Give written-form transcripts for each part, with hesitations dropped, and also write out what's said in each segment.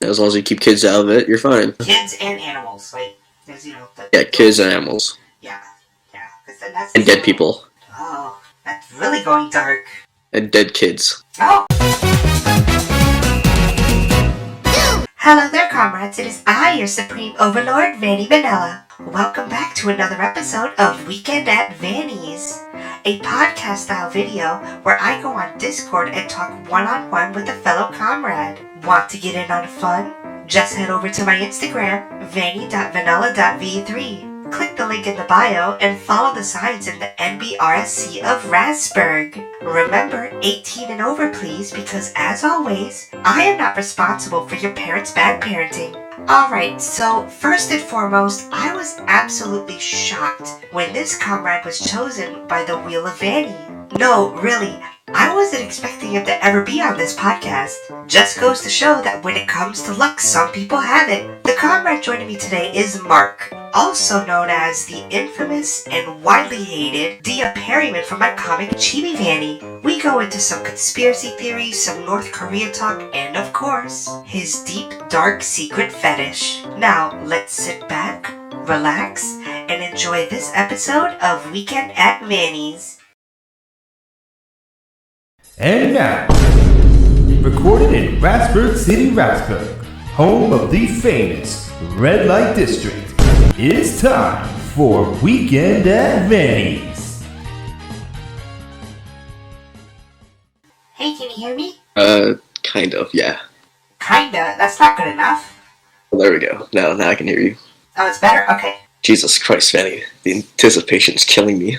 As long as you keep kids out of it, you're fine. Kids and animals, like, there's, kids and animals. Yeah. Then that's and dead people. Oh, that's really going dark. And dead kids. Oh! Hello there, comrades. It is I, your Supreme Overlord, Vanny Vanilla. Welcome back to another episode of Weekend at Vanny's, a podcast-style video where I go on Discord and talk one-on-one with a fellow comrade. Want to get in on fun? Just head over to my Instagram, vanny.vanilla.v3. Click the link in the bio and follow the signs in the NBRSC of Rasberg. Remember, 18 and over please, because as always, I am not responsible for your parents' bad parenting. Alright, so first and foremost, I was absolutely shocked when this comrade was chosen by the Wheel of Vanny. No, really, I wasn't expecting him to ever be on this podcast. Just goes to show that when it comes to luck, some people have it. The comrade joining me today is Mark, also known as the infamous and widely hated Dia Perryman from my comic Chibi Vanny. We go into some conspiracy theories, some North Korea talk, and of course, his deep, dark secret fetish. Now, let's sit back, relax, and enjoy this episode of Weekend at Vanny's. And now, recorded in Rasberg City, Rasberg, home of the famous Red Light District, it's time for Weekend at Vanny's. Hey, can you hear me? Kind of, yeah. Kinda? That's not good enough. Well, there we go. Now I can hear you. Oh, it's better? Okay. Jesus Christ, Vanny. The anticipation's killing me.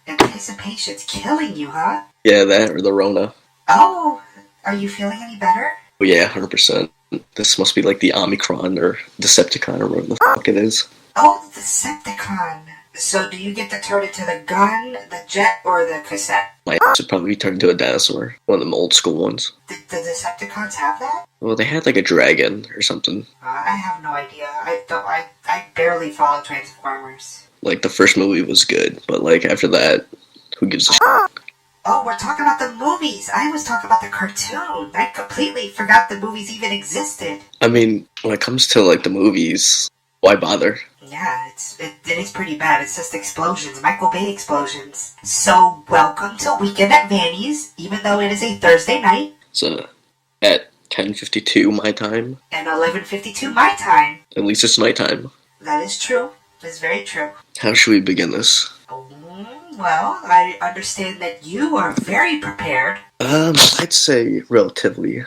Anticipation's killing you, huh? Yeah, that or the Rona. Oh, are you feeling any better? Oh yeah, 100%. This must be like the Omicron or Decepticon or whatever the fuck it is. Oh, the Decepticon. So do you get to turn it to the gun, the jet, or the cassette? My ass would probably be turned into a dinosaur. One of them old school ones. Did the Decepticons have that? Well, they had like a dragon or something. I have no idea. I barely follow Transformers. Like, the first movie was good, but like, after that, who gives a shit? Oh, we're talking about the movies. I was talking about the cartoon. I completely forgot the movies even existed. I mean, when it comes to like the movies, why bother? Yeah, it is pretty bad. It's just explosions, Michael Bay explosions. So, welcome to Weekend at Vanny's, even though it is a Thursday night. So, at 10:52 my time. And 11:52 my time. At least it's nighttime. That is true. That is very true. How should we begin this? Well, I understand that you are very prepared. I'd say relatively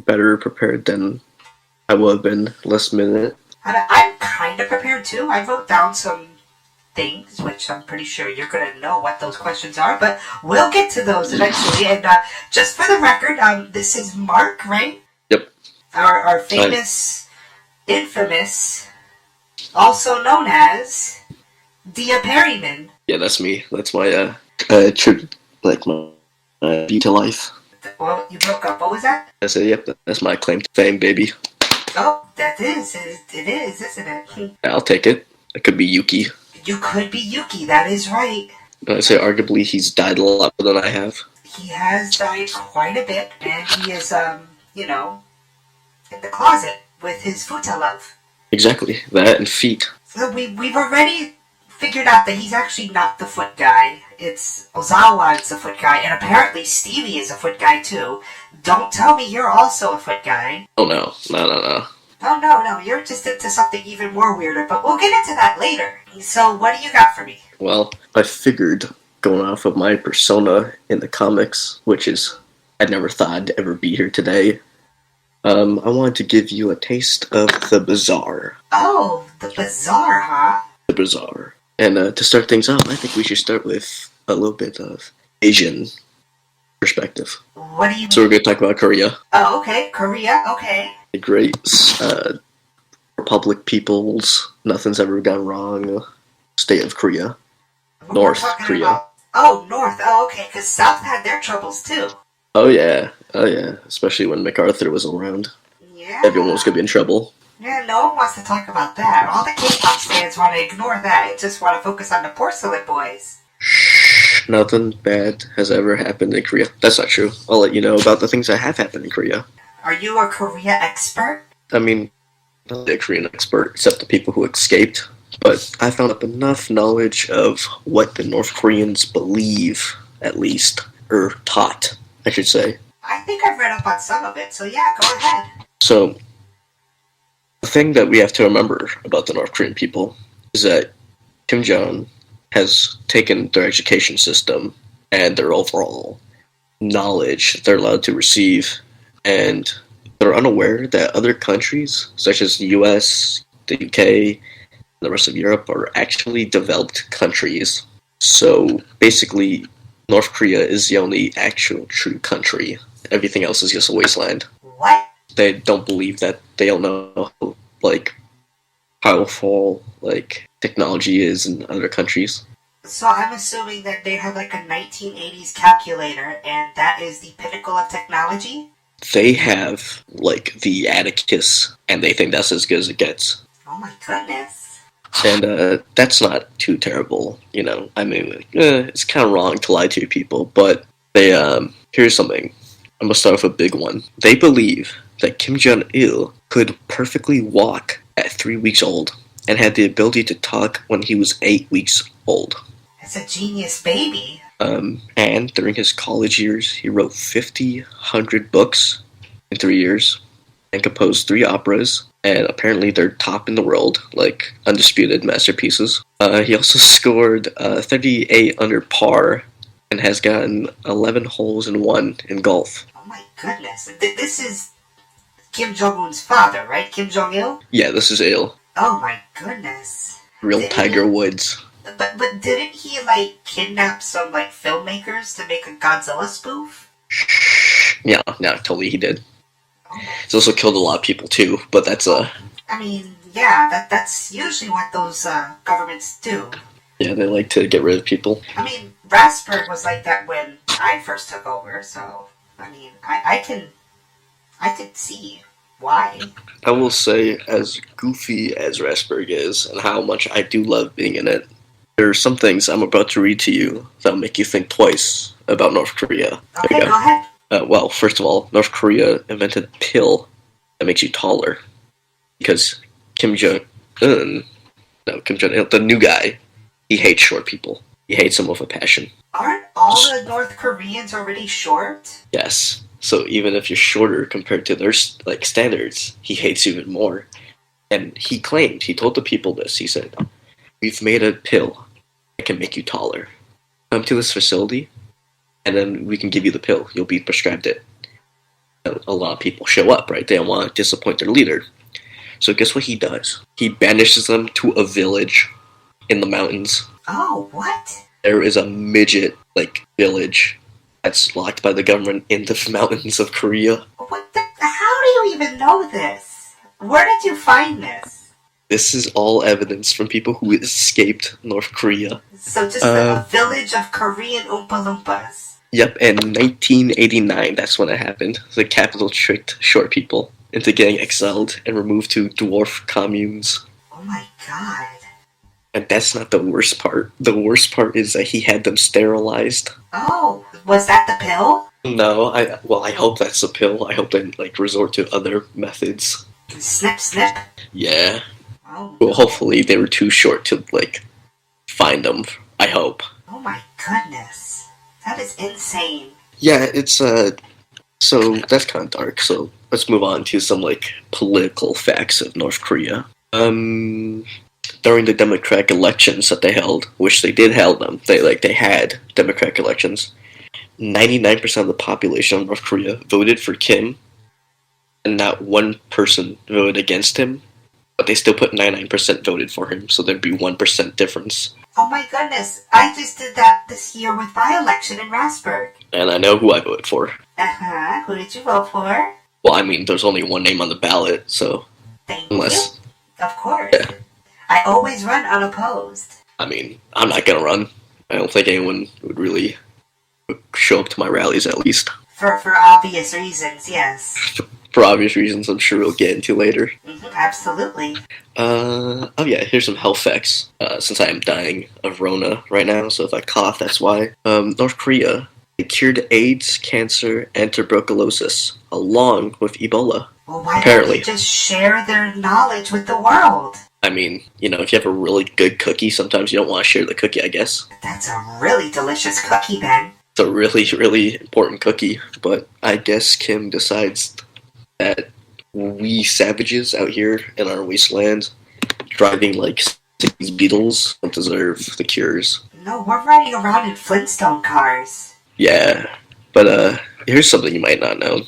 better prepared than I would have been last minute. I'm kind of prepared too. I wrote down some things, which I'm pretty sure you're going to know what those questions are, but we'll get to those eventually. And just for the record, this is Mark, right? Yep. Our famous, infamous, also known as Dia Perryman. Yeah, that's me. That's my tribute, like my beat to life. Well, you broke up. What was that? I said, yep, that's my claim to fame, baby. Oh, that is. It is, isn't it? I'll take it. It could be Yuki. You could be Yuki. That is right. I'd say arguably he's died a lot more than I have. He has died quite a bit, and he is, in the closet with his futa love. Exactly. That and feet. So we've already figured out that he's actually not the foot guy. It's Ozawa's the foot guy, and apparently Stevie is a foot guy too. Don't tell me you're also a foot guy. Oh no. No. Oh no, you're just into something even more weirder, but we'll get into that later. So what do you got for me? Well, I figured, going off of my persona in the comics, which is, I'd never thought I'd ever be here today, I wanted to give you a taste of the bizarre. Oh, the bizarre, huh? The bizarre. And to start things off, I think we should start with a little bit of Asian perspective. What do you mean? So we're going to talk about Korea. Oh, okay. Korea, okay. The great Republic peoples, nothing's ever gone wrong, state of Korea. North Korea. North. Oh, okay, because South had their troubles too. Oh yeah. Especially when MacArthur was around. Yeah. Everyone was going to be in trouble. Yeah, no one wants to talk about that. All the K-pop fans want to ignore that and just want to focus on the porcelain boys. Shh, nothing bad has ever happened in Korea. That's not true. I'll let you know about the things that have happened in Korea. Are you a Korea expert? I mean, I'm not a Korean expert except the people who escaped, but I found up enough knowledge of what the North Koreans believe, at least, or taught, I should say. I think I've read up on some of it, so yeah, go ahead. So, the thing that we have to remember about the North Korean people is that Kim Jong has taken their education system and their overall knowledge they're allowed to receive, and they're unaware that other countries, such as the US, the UK, and the rest of Europe, are actually developed countries. So basically, North Korea is the only actual true country. Everything else is just a wasteland. What? They don't believe that they don't know like powerful technology is in other countries. So I'm assuming that they have like a 1980s calculator, and that is the pinnacle of technology? They have the Atticus, and they think that's as good as it gets. Oh my goodness. And that's not too terrible, I mean, it's kind of wrong to lie to people, but here's something. I'm gonna start with a big one. They believe that Kim Jong-il could perfectly walk at 3 weeks old and had the ability to talk when he was 8 weeks old. It's a genius baby. And during his college years, he wrote 100 books in 3 years and composed 3 operas, and apparently they're top in the world, undisputed masterpieces. He also scored 38 under par and has gotten 11 holes in one in golf. Oh my goodness. This is Kim Jong-un's father, right? Kim Jong-il? Yeah, this is Il. Oh my goodness. Real Tiger Woods. But didn't he, kidnap some, filmmakers to make a Godzilla spoof? Yeah, totally he did. He's also killed a lot of people, too, but that's, I mean, yeah, that's usually what those, governments do. Yeah, they like to get rid of people. I mean, Rasberg was like that when I first took over, so, I mean, I could see why. I will say, as goofy as Rasberg is, and how much I do love being in it, there are some things I'm about to read to you that'll make you think twice about North Korea. Okay, go ahead. Well, first of all, North Korea invented a pill that makes you taller. Because Kim Jong-un, the new guy, he hates short people. He hates them with a passion. Aren't all the North Koreans already short? Yes. So even if you're shorter compared to their standards, he hates you even more. And he told the people this, he said, "We've made a pill that can make you taller. Come to this facility, and then we can give you the pill. You'll be prescribed it." And a lot of people show up, right? They don't want to disappoint their leader. So guess what he does? He banishes them to a village in the mountains. Oh, what? There is a midget, village that's locked by the government in the mountains of Korea. How do you even know this? Where did you find this? This is all evidence from people who escaped North Korea. So just a village of Korean Oompa Loompas. Yep, and 1989, that's when it happened. The capital tricked short people into getting exiled and removed to dwarf communes. Oh my god. And that's not the worst part. The worst part is that he had them sterilized. Oh, was that the pill? No, I hope that's the pill. I hope they, resort to other methods. Snip, snip? Yeah. Oh. Well, hopefully they were too short to, find them. I hope. Oh my goodness. That is insane. Yeah, it's, so that's kind of dark, so let's move on to some, political facts of North Korea. During the democratic elections that they held, which they did held them, they had democratic elections, 99% of the population of North Korea voted for Kim, and not one person voted against him, but they still put 99% voted for him, so there'd be 1% difference. Oh my goodness, I just did that this year with my election in Rasberg. And I know who I voted for. Uh-huh, who did you vote for? Well, I mean, there's only one name on the ballot, so... Thank you. Of course. Yeah. I always run unopposed. I mean, I'm not gonna run. I don't think anyone would really show up to my rallies, at least. For obvious reasons, yes. For obvious reasons I'm sure we'll get into later. Mm-hmm, absolutely. Oh yeah, here's some health facts. Since I am dying of Rona right now, so if I cough, that's why. North Korea, they cured AIDS, cancer, and tuberculosis, along with Ebola. Well, why don't they Apparently. just share their knowledge with the world? I mean, if you have a really good cookie, sometimes you don't want to share the cookie, I guess. That's a really delicious cookie, then. It's a really, really important cookie, but I guess Kim decides that we savages out here in our wasteland, driving like 60s Beetles, don't deserve the cures. No, we're riding around in Flintstone cars. Yeah, but here's something you might not know.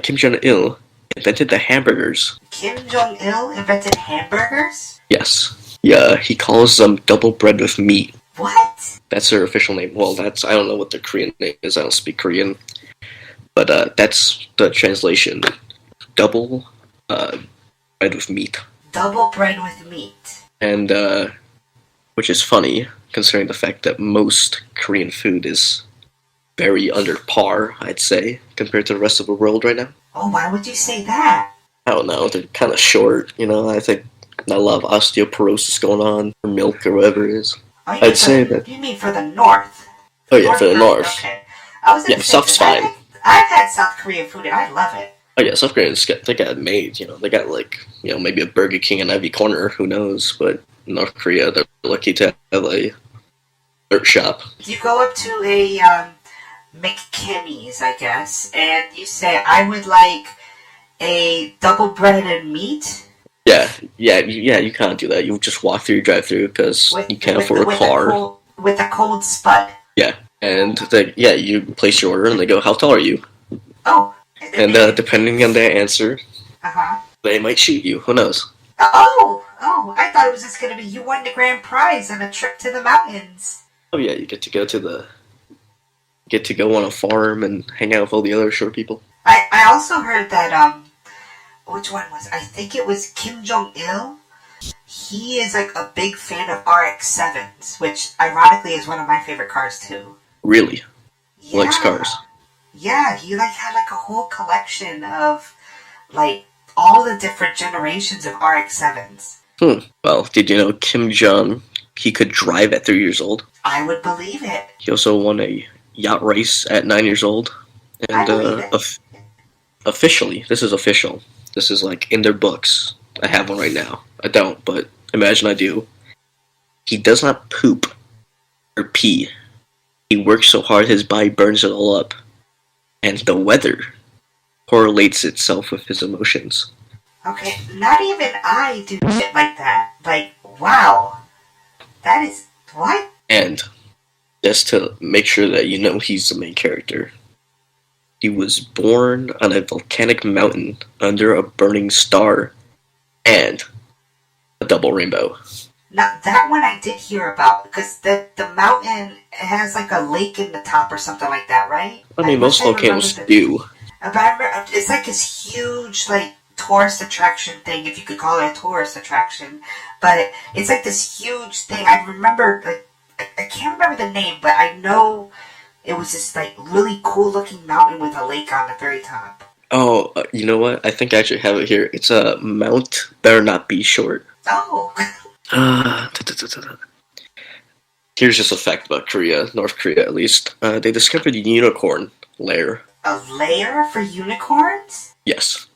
Kim Jong-il invented the hamburgers. Kim Jong-il invented hamburgers? Yes. Yeah, he calls them double bread with meat. What? That's their official name. Well, I don't know what their Korean name is. I don't speak Korean. But that's the translation. Double bread with meat. Double bread with meat. And, which is funny, considering the fact that most Korean food is very under par, I'd say, compared to the rest of the world right now. Oh, why would you say that? I don't know, they're kind of short, I think not a lot of osteoporosis going on, or milk, or whatever it is. Oh, I'd say that... You mean for the North? Oh yeah, for the North. Okay. I was yeah, South's fine. I've had South Korean food and I love it. Oh yeah, South Koreans, they got it made, they got maybe a Burger King in every corner, who knows, but North Korea, they're lucky to have a dirt shop. You go up to a, McKinney's, I guess, and you say, I would like a double bread and meat? Yeah, you can't do that. You just walk through your drive-thru because you can't afford a car. With a cold spud. Yeah, and you place your order and they go, how tall are you? Oh. And depending on their answer, they might shoot you. Who knows? Oh, I thought it was just going to be you won the grand prize on a trip to the mountains. Oh yeah, you get to go on a farm and hang out with all the other short people. I also heard that, which one was? I think it was Kim Jong-il. He is like a big fan of RX-7s, which ironically is one of my favorite cars too. Really? Yeah. He likes cars. Yeah, he had a whole collection of all the different generations of RX-7s. Well, did you know Kim Jong, he could drive at 3 years old? I would believe it. He also won a yacht race at 9 years old. And I believe it. Officially, this is official. This is in their books. I have one right now. I don't, but imagine I do. He does not poop or pee. He works so hard his body burns it all up. And the weather correlates itself with his emotions. Okay, not even I do shit like that. Wow. That is... What? And just to make sure that he's the main character, he was born on a volcanic mountain under a burning star and a double rainbow. Now, that one I did hear about, because the mountain has a lake in the top or something like that, right? I mean, most volcanoes do. But I remember, it's this huge, tourist attraction thing, if you could call it a tourist attraction. But it's this huge thing. I remember, I can't remember the name, but I know it was this, really cool-looking mountain with a lake on the very top. Oh, you know what? I think I actually have it here. It's a Mount Better Not Be Short. Oh. Here's just a fact about Korea, North Korea at least. They discovered a unicorn lair. A lair for unicorns? Yes.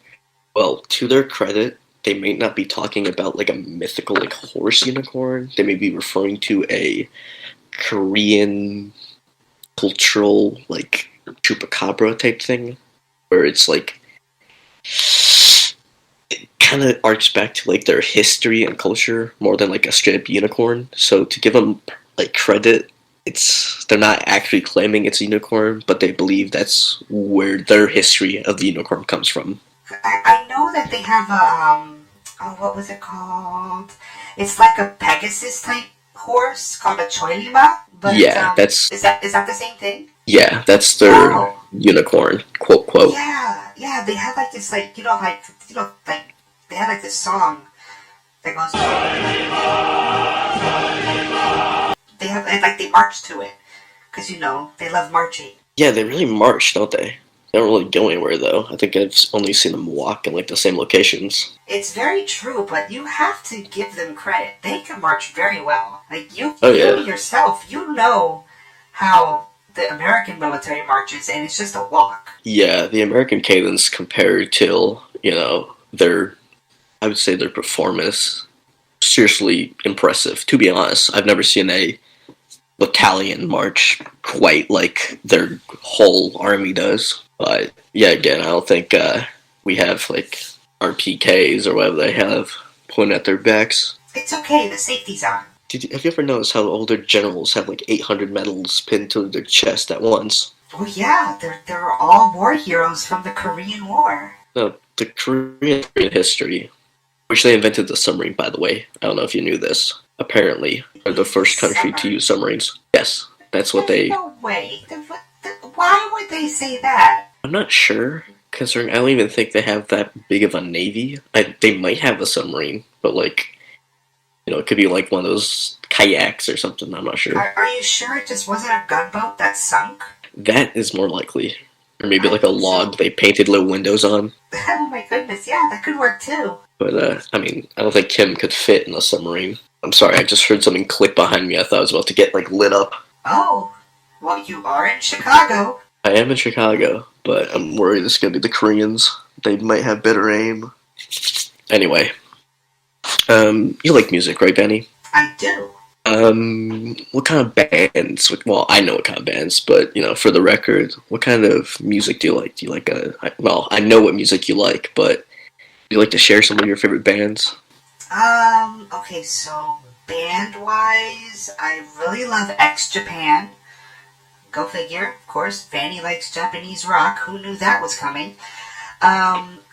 Well, to their credit, they may not be talking about a mythical horse unicorn. They may be referring to a Korean cultural chupacabra type thing, where it's it kind of arcs back to their history and culture more than a straight up unicorn. So to give them credit, they're not actually claiming it's a unicorn, but they believe that's where their history of the unicorn comes from. I know that they have a what was it called? It's a Pegasus type horse called a Choilima. But yeah, that's is that the same thing? Yeah, that's their unicorn, quote. Yeah, they have this they had this song that goes. They have they march to it because they love marching. Yeah, they really march, don't they? They don't really go anywhere though. I think I've only seen them walk in the same locations. It's very true, but you have to give them credit. They can march very well. You yourself, you know how the American military marches, and it's just a walk. Yeah, the American cadence compared to, I would say their performance, seriously impressive. To be honest, I've never seen a battalion march quite like their whole army does. But yeah, again, I don't think we have like RPKs or whatever they have pointing at their backs. It's okay, the safety's on. Have you ever noticed how older generals have like 800 medals pinned to their chest at once? Oh yeah, they're all war heroes from the Korean War. No, the Korean history, which they invented the submarine, by the way. I don't know if you knew this. Apparently, are the first country to use submarines. Yes, that's what they... No way. Why would they say that? I'm not sure, considering I don't even think they have that big of a navy. They might have a submarine, but it could be like one of those kayaks or something. I'm not sure. Are you sure it just wasn't a gunboat that sunk? That is more likely. Or maybe like a log they painted little windows on. Oh my goodness, yeah, that could work too. But, I don't think Kim could fit in a submarine. I'm sorry, I just heard something click behind me. I thought I was about to get, lit up. Oh, well, you are in Chicago. I am in Chicago, but I'm worried it's going to be the Koreans. They might have better aim. Anyway. You like music, right, Vanny? I do. What kind of bands? Well, I know what kind of bands, but, for the record, what kind of music do you like? Do you like I know what music you like, but do you like to share some of your favorite bands? Okay, so band-wise, I really love X Japan. Go figure, of course. Vanny likes Japanese rock. Who knew that was coming?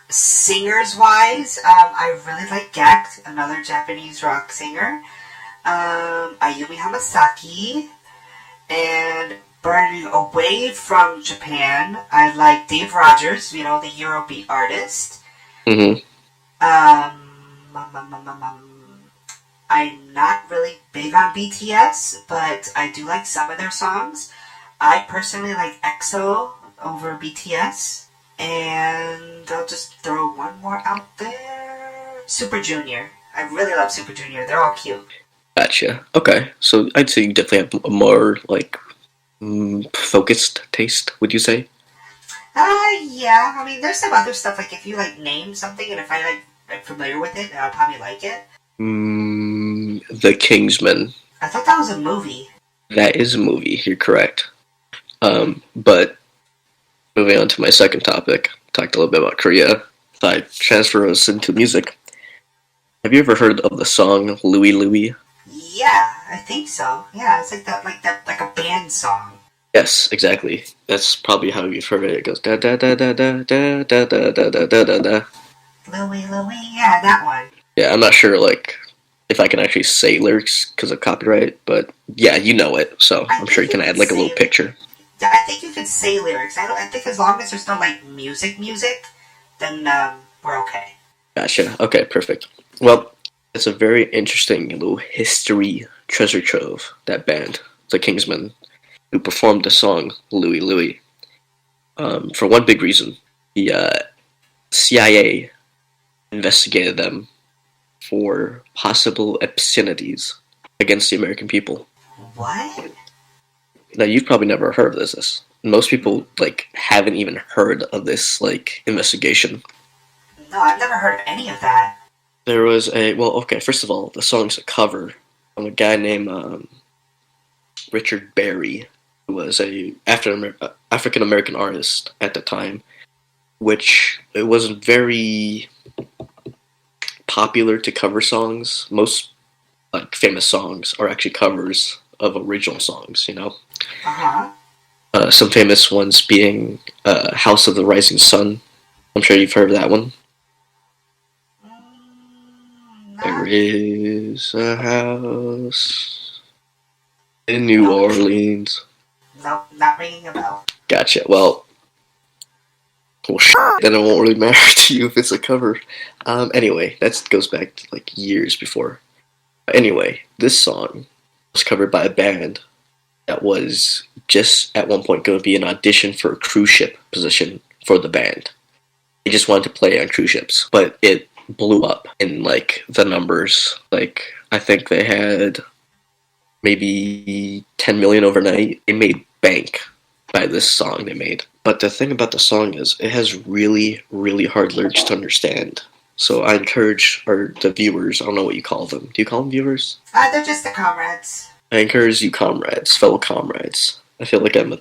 Singers-wise, I really like Gakt, another Japanese rock singer. Ayumi Hamasaki. And burning away from Japan, I like Dave Rogers, the Eurobeat artist. Mm-hmm. I'm not really big on BTS, but I do like some of their songs. I personally like EXO over BTS. And I'll just throw one more out there. Super Junior. I really love Super Junior. They're all cute. Gotcha. Okay. So I'd say you definitely have a more, focused taste, would you say? Yeah. I mean, there's some other stuff, like if you, name something, and if I'm familiar with it, I'll probably like it. The Kingsman. I thought that was a movie. That is a movie, you're correct. But moving on to my second topic, talked a little bit about Korea. Thought I'd transfer us into music. Have you ever heard of the song Louie Louie? Yeah, I think so. Yeah, it's like a band song. Yes, exactly. That's probably how you've heard it. It goes da da da da da da da da da da da da da. Louie Louie, yeah, that one. Yeah, I'm not sure if I can actually say lyrics because of copyright, but yeah, you know it, so I'm sure you can add a little picture. Yeah, I think you can say lyrics. I think as long as there's no music, then we're okay. Gotcha. Okay, perfect. Well, it's a very interesting little history treasure trove, that band, the Kingsmen, who performed the song Louie Louie. For one big reason, the CIA investigated them for possible obscenities against the American people. What? Now, you've probably never heard of this. Most people, haven't even heard of this, investigation. No, I've never heard of any of that. There was first of all, the song's a cover from a guy named Richard Berry, who was a African-American artist at the time, which it wasn't very popular to cover songs. Most, famous songs are actually covers of original songs, Uh-huh. Some famous ones being House of the Rising Sun. I'm sure you've heard of that one. There is a house in New Orleans. Nope, not ringing a bell. Gotcha. Well, then it won't really matter to you if it's a cover. Anyway, that goes back to years before. Anyway, this song was covered by a band that was just at one point going to be an audition for a cruise ship position for the band. They just wanted to play on cruise ships, but it blew up in the numbers. I think they had maybe 10 million overnight. They made bank by this song they made. But the thing about the song is it has really, really hard lyrics to understand. So I encourage the viewers, I don't know what you call them. Do you call them viewers? They're just the comrades. I encourage you comrades, fellow comrades. I feel like I'm a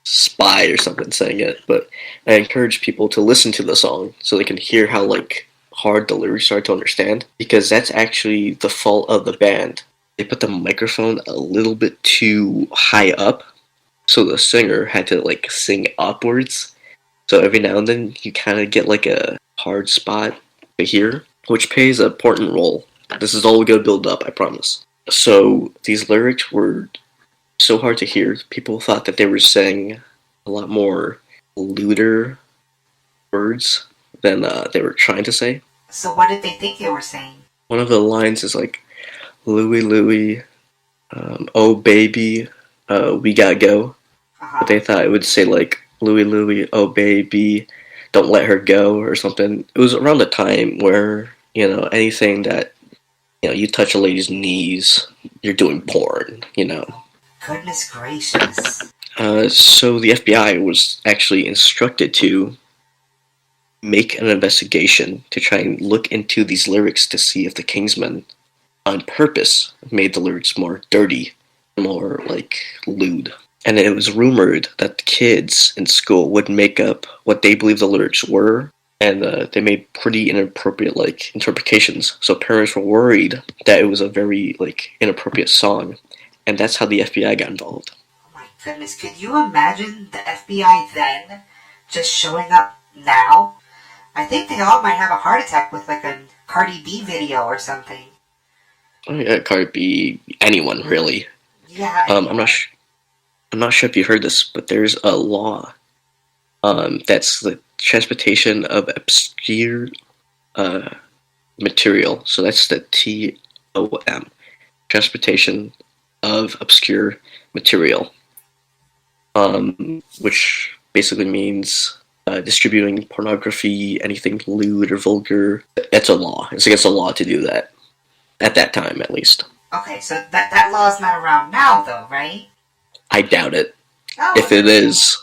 spy or something saying it, but I encourage people to listen to the song so they can hear how like hard the lyrics are to understand, because that's actually the fault of the band. They put the microphone a little bit too high up, so the singer had to like sing upwards. So every now and then you kind of get like a hard spot to hear, which plays an important role. This is all going to build up, I promise. So these lyrics were so hard to hear, people thought that they were saying a lot more lewder words than they were trying to say. So what did they think they were saying? One of the lines is like, Louie, Louie, oh baby, we gotta go. But they thought it would say like, Louie, Louie, oh baby, don't let her go, or something. It was around the time where, anything that, you touch a lady's knees, you're doing porn, Goodness gracious. So the FBI was actually instructed to make an investigation to try and look into these lyrics to see if the Kingsmen, on purpose, made the lyrics more dirty, more, like, lewd. And it was rumored that the kids in school would make up what they believed the lyrics were, and they made pretty inappropriate, like, interpretations. So parents were worried that it was a very, like, inappropriate song, and that's how the FBI got involved. Oh my goodness, could you imagine the FBI then just showing up now? I think they all might have a heart attack with like a Cardi B video or something. Oh yeah, Cardi B, anyone really. Yeah. I'm not sure if you heard this, but there's a law that's the transportation of obscure material. So that's the TOM, transportation of obscure material, which basically means distributing pornography, anything lewd or vulgar. That's a law. It's against the law to do that. At that time, at least. Okay, so that law is not around now, though, right? I doubt it. Oh, if it is,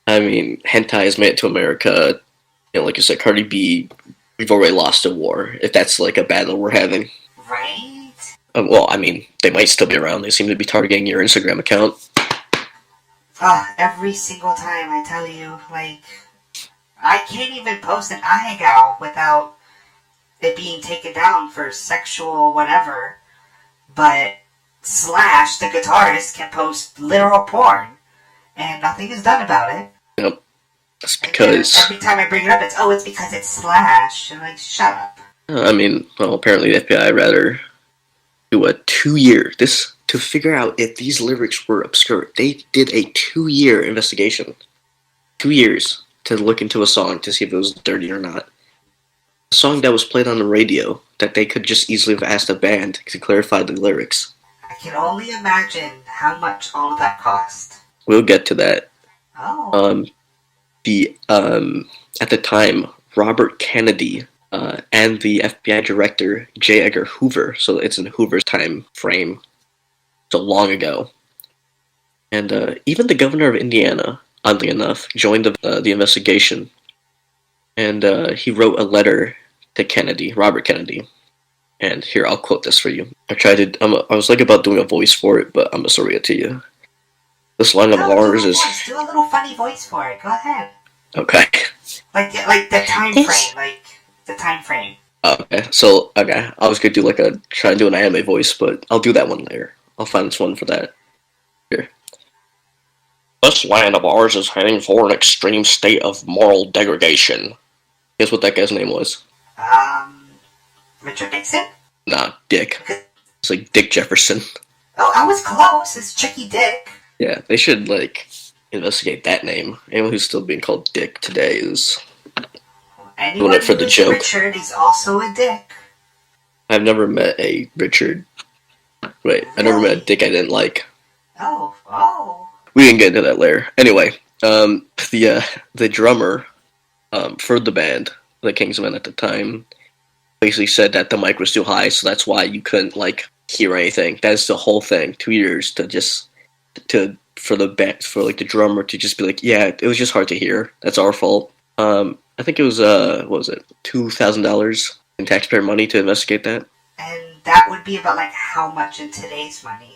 I mean, hentai has made it to America. Like you said, Cardi B, we've already lost a war. If that's like a battle we're having. Right? Well, I mean, they might still be around. They seem to be targeting your Instagram account. Every single time I tell you, like, I can't even post an iGal without it being taken down for sexual whatever, but Slash, the guitarist, can post literal porn, and nothing is done about it. Yep. That's because... every time I bring it up, it's because it's Slash, and like, shut up. I mean, well, apparently the FBI rather do a 2-year... To figure out if these lyrics were obscure, they did a 2-year investigation. 2 years to look into a song to see if it was dirty or not. A song that was played on the radio that they could just easily have asked a band to clarify the lyrics. I can only imagine how much all of that cost. We'll get to that. Oh. At the time, Robert Kennedy and the FBI director J. Edgar Hoover, so it's in Hoover's time frame, so long ago. And even the governor of Indiana, oddly enough, joined the investigation. And he wrote a letter to Kennedy, Robert Kennedy. And here, I'll quote this for you. I was like about doing a voice for it, but I'm just gonna read it to you. This line of ours is... Do a little funny voice for it. Go ahead. Okay. Like the time frame. Like, the time frame. Okay, I was gonna do try and do an anime voice, but I'll do that one later. I'll find this one for that. Here. This land of ours is heading for an extreme state of moral degradation. Guess what that guy's name was? Richard Nixon? Nah, Dick. It's like Dick Jefferson. Oh, I was close. It's Chicky Dick. Yeah, they should, investigate that name. Anyone who's still being called Dick today is doing it for the joke. Richard is also a dick. I've never met a Richard. Wait, I never met a Dick I didn't like. Oh. We didn't get into that later. Anyway, the drummer for the band, the Kingsmen at the time, basically said that the mic was too high, so that's why you couldn't hear anything. That's the whole thing. 2 years to for the band, for like the drummer to just be like, yeah, it was just hard to hear. That's our fault. I think it was what was it, $2,000 in taxpayer money to investigate that. And that would be about like how much in today's money?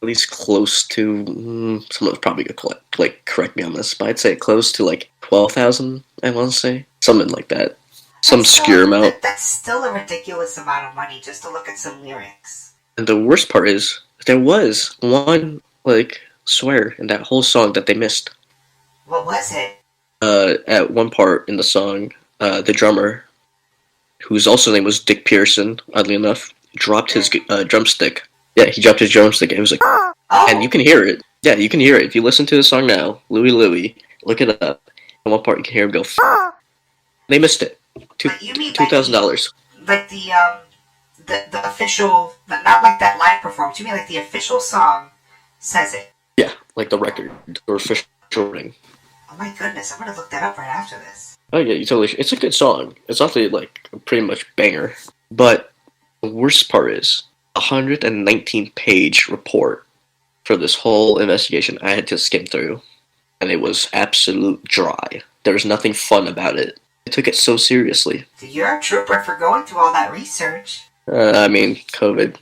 At least close to. Someone's probably gonna like correct me on this, but I'd say close to like 12,000. I want to say something like that. Some obscure amount. That's still a ridiculous amount of money just to look at some lyrics. And the worst part is there was one like swear in that whole song that they missed. What was it? At one part in the song, the drummer, whose also name was Dick Pearson, oddly enough, dropped his drumstick. Yeah, he dropped his drumstick. It was like, oh. And you can hear it. Yeah, you can hear it. If you listen to the song now, Louie Louie, look it up. At one part, you can hear him go. They missed it. $2,000. Like the official, not like that live performance. You mean like the official song says it? Yeah, like the record or official ring. Oh my goodness, I'm gonna look that up right after this. Oh yeah, you totally. It's a good song. It's actually like a pretty much banger. But the worst part is 119-page report for this whole investigation I had to skim through, and it was absolute dry. There was nothing fun about it. I took it so seriously. You're a trooper for going through all that research. I mean, COVID.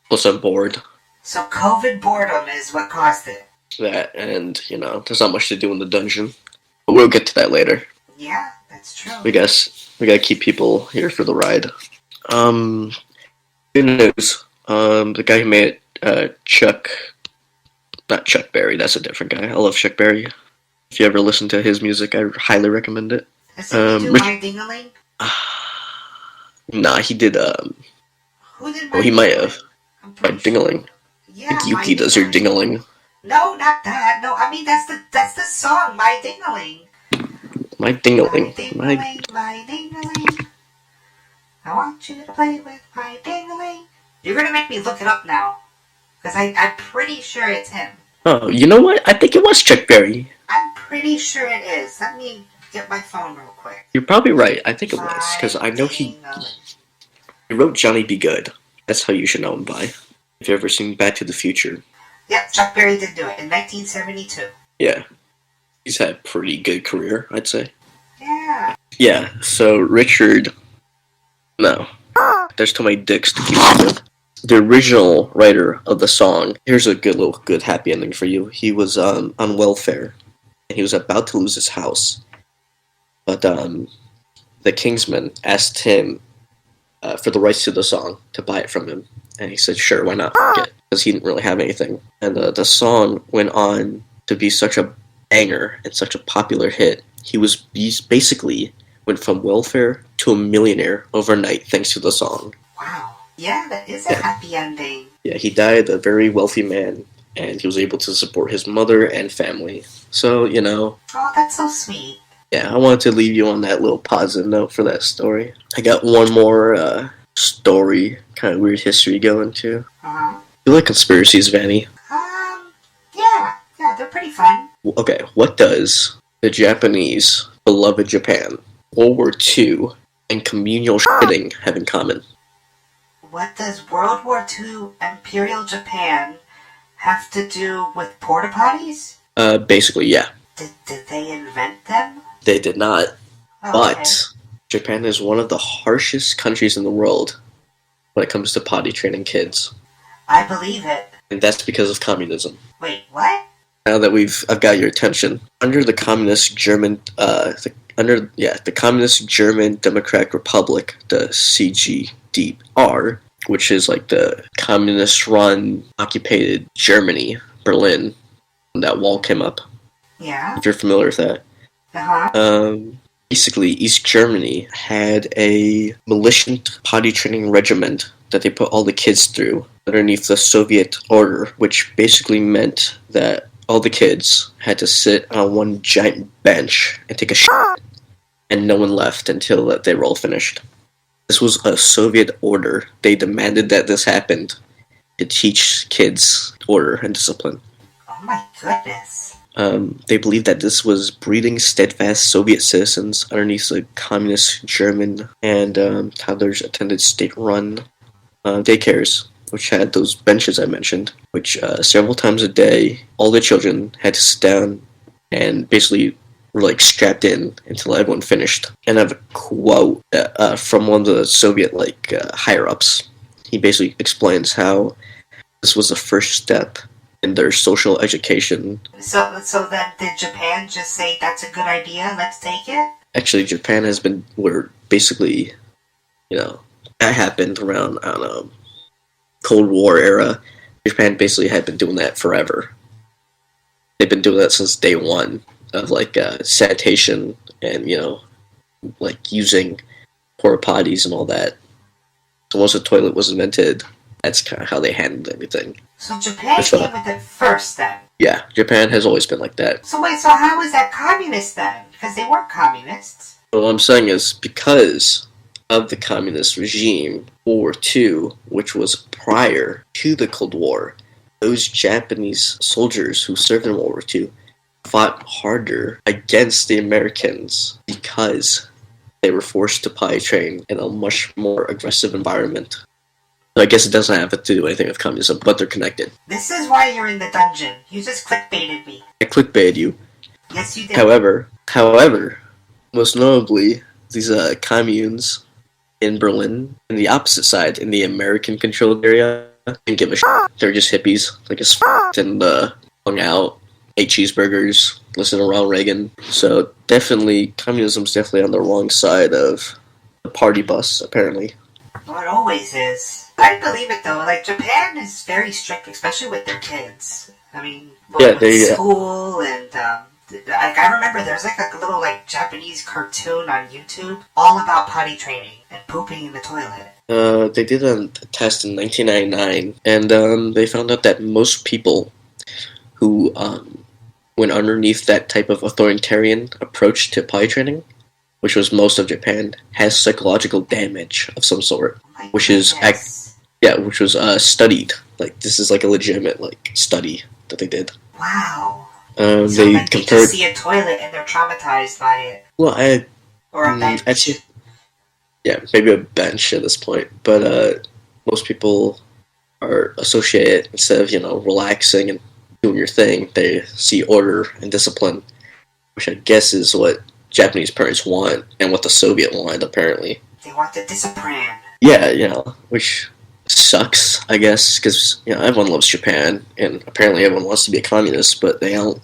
Plus, I'm bored. So COVID boredom is what caused it. That, and, there's not much to do in the dungeon. But we'll get to that later. Yeah, that's true. We gotta keep people here for the ride. Good news. The guy who made it, not Chuck Berry, that's a different guy. I love Chuck Berry. If you ever listen to his music, I highly recommend it. Does he do My Ding-a-Ling? Nah, he did, Who did My he might have. My sure. Ding-a-Ling. Yeah, Yuki does your Ding-a-Ling. No, not that. No, I mean, that's the song, My Ding-a-Ling. My Ding-a-Ling. My Ding-a-Ling. I want you to play with my Ding-a-Ling. You're gonna make me look it up now. Because I'm pretty sure it's him. Oh, you know what? I think it was Chuck Berry. I'm pretty sure it is. Let me get my phone real quick. You're probably right. I think it was. Because I know he wrote Johnny Be Good. That's how you should know him by. If you've ever seen Back to the Future. Yep, Chuck Berry did do it in 1972. Yeah. He's had a pretty good career, I'd say. Yeah. Yeah, so Richard... No. There's too many dicks to keep up with. The original writer of the song, here's a good happy ending for you. He was on welfare, and he was about to lose his house. But the Kingsman asked him for the rights to the song to buy it from him. And he said, sure, why not? Because he didn't really have anything. And the song went on to be such a banger and such a popular hit. He basically went from welfare to a millionaire overnight thanks to the song. Wow. Yeah, that is a happy ending. Yeah, he died a very wealthy man, and he was able to support his mother and family. So, Oh, that's so sweet. Yeah, I wanted to leave you on that little positive note for that story. I got one more story, kind of weird history going too. Uh-huh. You like conspiracies, Vanny? Yeah, they're pretty fun. Okay, what does the Japanese beloved Japan, World War II, and communal shitting have in common? What does World War II Imperial Japan have to do with porta potties? Basically, yeah. Did they invent them? They did not. Oh, But okay. Japan is one of the harshest countries in the world when it comes to potty training kids. I believe it. And that's because of communism. Wait, what? Now that I've got your attention, under the communist German, the communist German Democratic Republic, the CGDR, which is like the communist-run, occupied Germany, Berlin, when that wall came up. Yeah. If you're familiar with that. Uh-huh. Basically, East Germany had a militant potty training regiment that they put all the kids through underneath the Soviet order, which basically meant that all the kids had to sit on one giant bench and take a shit, and no one left until they were all finished. This was a Soviet order. They demanded that this happened to teach kids order and discipline. Oh my goodness. They believed that this was breeding steadfast Soviet citizens underneath the communist German, and toddlers attended state-run daycares which had those benches I mentioned, which several times a day, all the children had to sit down and basically were like strapped in until everyone finished. And I have a quote from one of the Soviet higher ups. He basically explains how this was the first step in their social education. So then did Japan just say that's a good idea? Let's take it. Actually, Japan has been where basically, that happened around I don't know Cold War era. Japan basically had been doing that forever. They've been doing that since day one of sanitation and using porta potties and all that. So once the toilet was invented, that's kind of how they handled everything. So Japan came with it first then? Yeah, Japan has always been like that. So wait, so how was that communist then? Because they weren't communists. What I'm saying is because of the communist regime, World War II, which was prior to the Cold War, those Japanese soldiers who served in World War II fought harder against the Americans because they were forced to potty train in a much more aggressive environment. So I guess it doesn't have to do anything with communism, but they're connected. This is why you're in the dungeon. You just clickbaited me. I clickbaited you. Yes, you did. However, most notably, these communes in Berlin, in the opposite side, in the American-controlled area, didn't give a shit. They're just hippies, and hung out, ate cheeseburgers, listened to Ronald Reagan. So definitely, communism's definitely on the wrong side of the party bus, apparently. Well, it always is. I believe it though. Like Japan is very strict, especially with their kids. I mean, school and I remember there's a little Japanese cartoon on YouTube all about potty training and pooping in the toilet. They did a test in 1999, and they found out that most people who went underneath that type of authoritarian approach to potty training, which was most of Japan, has psychological damage of some sort, which was studied. This is a legitimate study that they did. Wow. So they just see a toilet and they're traumatized by it. Well, or a bench. Actually, yeah, maybe a bench at this point. But most people are associated, instead of relaxing and doing your thing, they see order and discipline, which I guess is what Japanese parents want and what the Soviet wanted, apparently. They want the discipline. Yeah, which sucks, I guess, because everyone loves Japan, and apparently everyone wants to be a communist, but they don't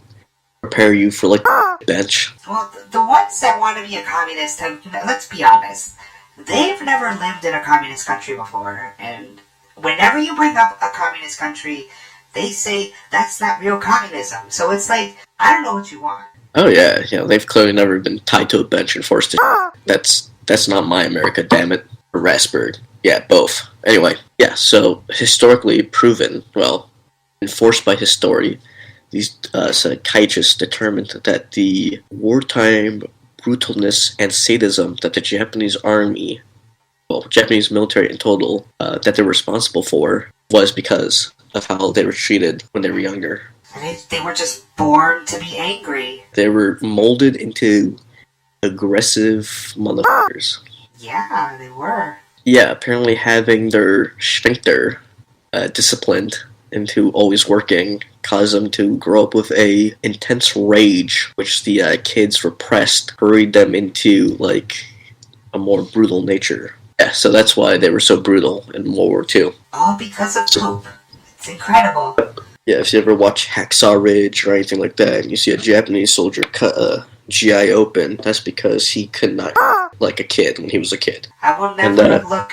prepare you for bench. Well, the ones that want to be a communist have, let's be honest, they've never lived in a communist country before, and whenever you bring up a communist country, they say that's not real communism. So it's I don't know what you want. Oh yeah, they've clearly never been tied to a bench and forced to. That's not my America, damn it. Or Rasberg. Yeah, both. Anyway, yeah, so historically proven, enforced by history, these psychiatrists determined that the wartime brutalness and sadism that the Japanese army, Japanese military in total, that they're responsible for was because of how they were treated when they were younger. They were just born to be angry. They were molded into aggressive motherfuckers. Yeah, they were. Yeah, apparently having their sphincter disciplined into always working caused them to grow up with a intense rage, which the kids repressed, hurried them into a more brutal nature. Yeah, so that's why they were so brutal in World War II. All because of poop. It's incredible. Yeah, if you ever watch Hacksaw Ridge or anything like that, and you see a Japanese soldier cut a GI open, that's because he could not like a kid when he was a kid. I will never look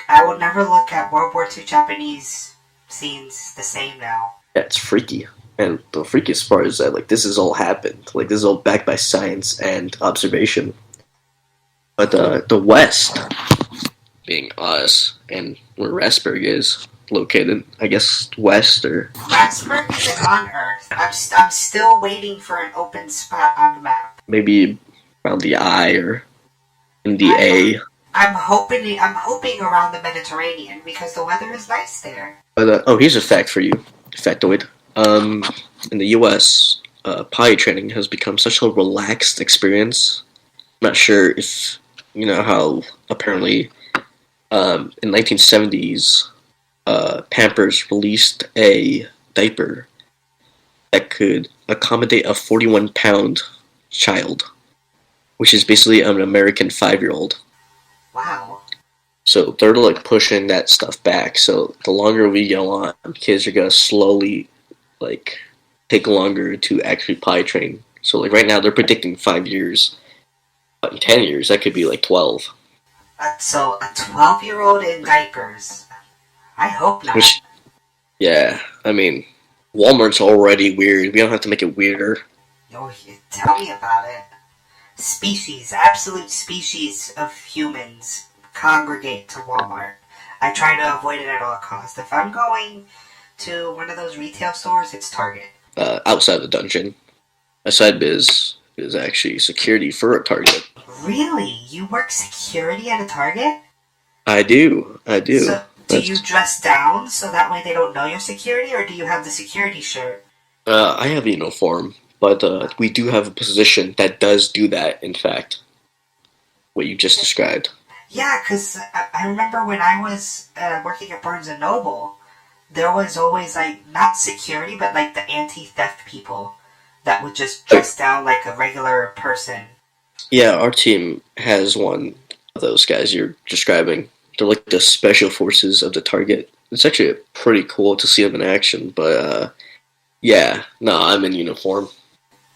at World War II Japanese scenes the same now. Yeah, it's freaky. And the freakiest part is that this has all happened. This is all backed by science and observation. But the West, being us, and where Rasberg is located, I guess west or... Rasberg isn't on Earth. I'm still waiting for an open spot on the map. Maybe around the I or in the A. I'm hoping around the Mediterranean because the weather is nice there. But here's a fact for you, factoid. In the U.S., potty training has become such a relaxed experience. I'm not sure if you know how apparently in 1970s Pampers released a diaper that could accommodate a 41-pound child, which is basically an American 5-year-old. Wow. So they're like pushing that stuff back. So the longer we go on, kids are gonna slowly like take longer to actually potty train. So like right now they're predicting 5 years, but in 10 years that could be like 12. So a 12-year-old in diapers. I hope not. Which, yeah, I mean, Walmart's already weird. We don't have to make it weirder. Yo, tell me about it. Absolute species of humans congregate to Walmart. I try to avoid it at all costs. If I'm going to one of those retail stores, it's Target. Outside the dungeon, my side biz is actually security for a Target. Really? You work security at a Target? I do. So, do you dress down so that way they don't know you're security, or do you have the security shirt? I have a uniform, but we do have a position that does do that, in fact. What you just described. Yeah, because I remember when I was working at Barnes & Noble, there was always, like, not security, but, like, the anti-theft people that would just dress down like a regular person. Yeah, our team has one of those guys you're describing. They're like the special forces of the Target. It's actually pretty cool to see them in action, but, yeah, no, I'm in uniform.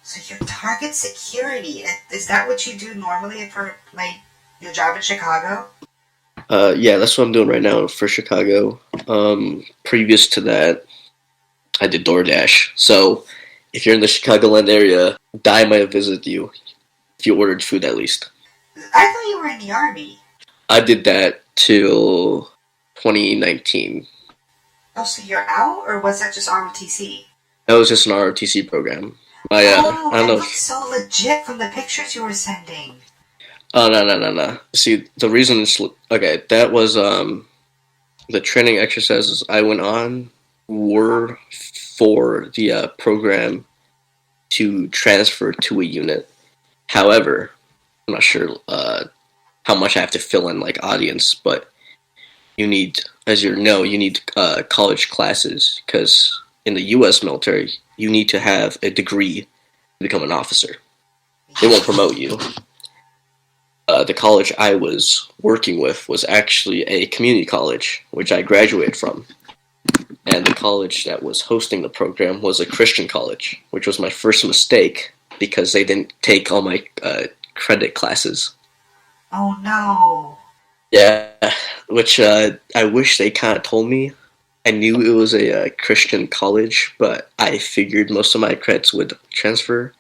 So you're Target security. Is that what you do normally for, like, your job in Chicago? Yeah, that's what I'm doing right now for Chicago. Previous to that, I did DoorDash. So, if you're in the Chicagoland area, Di might have visited you. If you ordered food, at least. I thought you were in the Army. I did that till 2019. Oh, so you're out, or was that just ROTC? That was just an ROTC program. I don't know. It looks so legit from the pictures you were sending. Oh, no. See, the reason it's... Okay, that was, the training exercises I went on were for the program to transfer to a unit. However, I'm not sure how much I have to fill in, like, audience, but you need, as you know, you need college classes, because in the U.S. military, you need to have a degree to become an officer. They won't promote you. The college I was working with was actually a community college, which I graduated from. And the college that was hosting the program was a Christian college, which was my first mistake because they didn't take all my credit classes. Oh no. Yeah, which I wish they kind of told me. I knew it was a Christian college, but I figured most of my credits would transfer.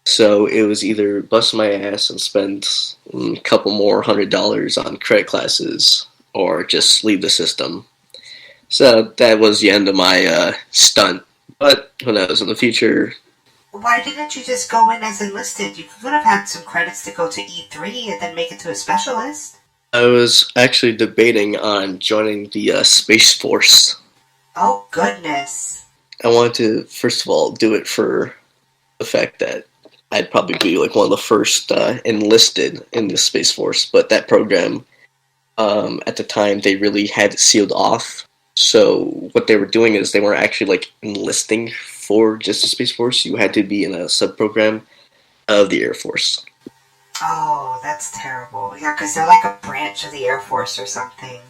So it was either bust my ass and spend a couple more $100 on credit classes, or just leave the system. So that was the end of my stunt. But who knows, in the future... Why didn't you just go in as enlisted? You could have had some credits to go to E3 and then make it to a specialist. I was actually debating on joining the Space Force. Oh, goodness. I wanted to, first of all, do it for the fact that I'd probably be like one of the first enlisted in the Space Force, but that program, at the time, they really had it sealed off. So what they were doing is they weren't actually like enlisting for just the Space Force. You had to be in a sub-program of the Air Force. Oh, that's terrible. Yeah, because they're like a branch of the Air Force or something.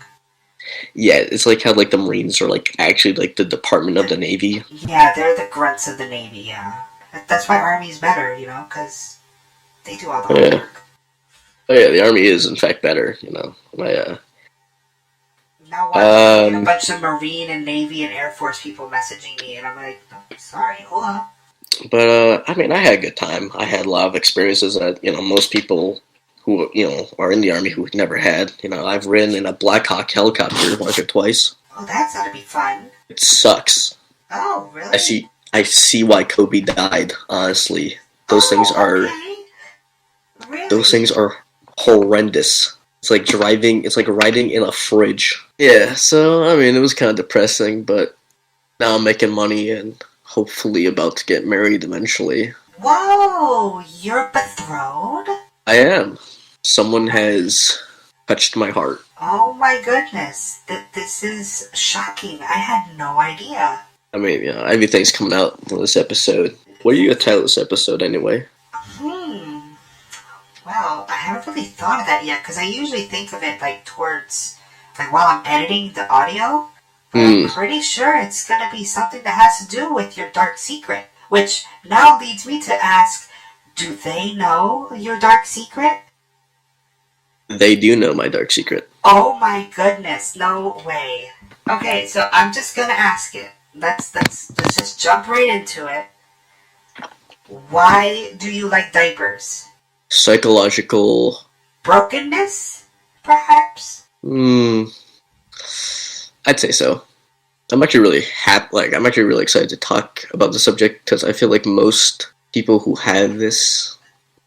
Yeah, it's like how like the Marines are like actually like the Department of the Navy. Yeah, they're the grunts of the Navy, yeah. That's why Army's better, you know, because they do all the hard work. Oh yeah, the Army is in fact better, you know. Now watch, I get a bunch of Marine and Navy and Air Force people messaging me, and I'm like, oh, sorry, hold on. But I mean, I had a good time. I had a lot of experiences that, you know, most people who, you know, are in the Army who never had. You know, I've ridden in a Black Hawk helicopter once or twice. Oh, that's gotta be fun. It sucks. Oh, really? I see why Kobe died, honestly. Those things are... Okay. Really? Those things are horrendous. It's like riding in a fridge. Yeah, so, I mean, it was kind of depressing, but now I'm making money and hopefully about to get married eventually. Whoa! You're betrothed? I am. Someone has touched my heart. Oh my goodness. This is shocking. I had no idea. I mean, everything's coming out in this episode. What are you gonna title this episode anyway? Well, I haven't really thought of that yet because I usually think of it like towards, like while I'm editing the audio. But I'm pretty sure it's gonna be something that has to do with your dark secret. Which now leads me to ask, do they know your dark secret? They do know my dark secret. Oh my goodness, no way. Okay, so I'm just gonna ask it. Let's just jump right into it. Why do you like diapers? Psychological. Brokenness, perhaps? I'd say so. I'm actually really happy. Like, I'm actually really excited to talk about the subject because I feel like most people who have this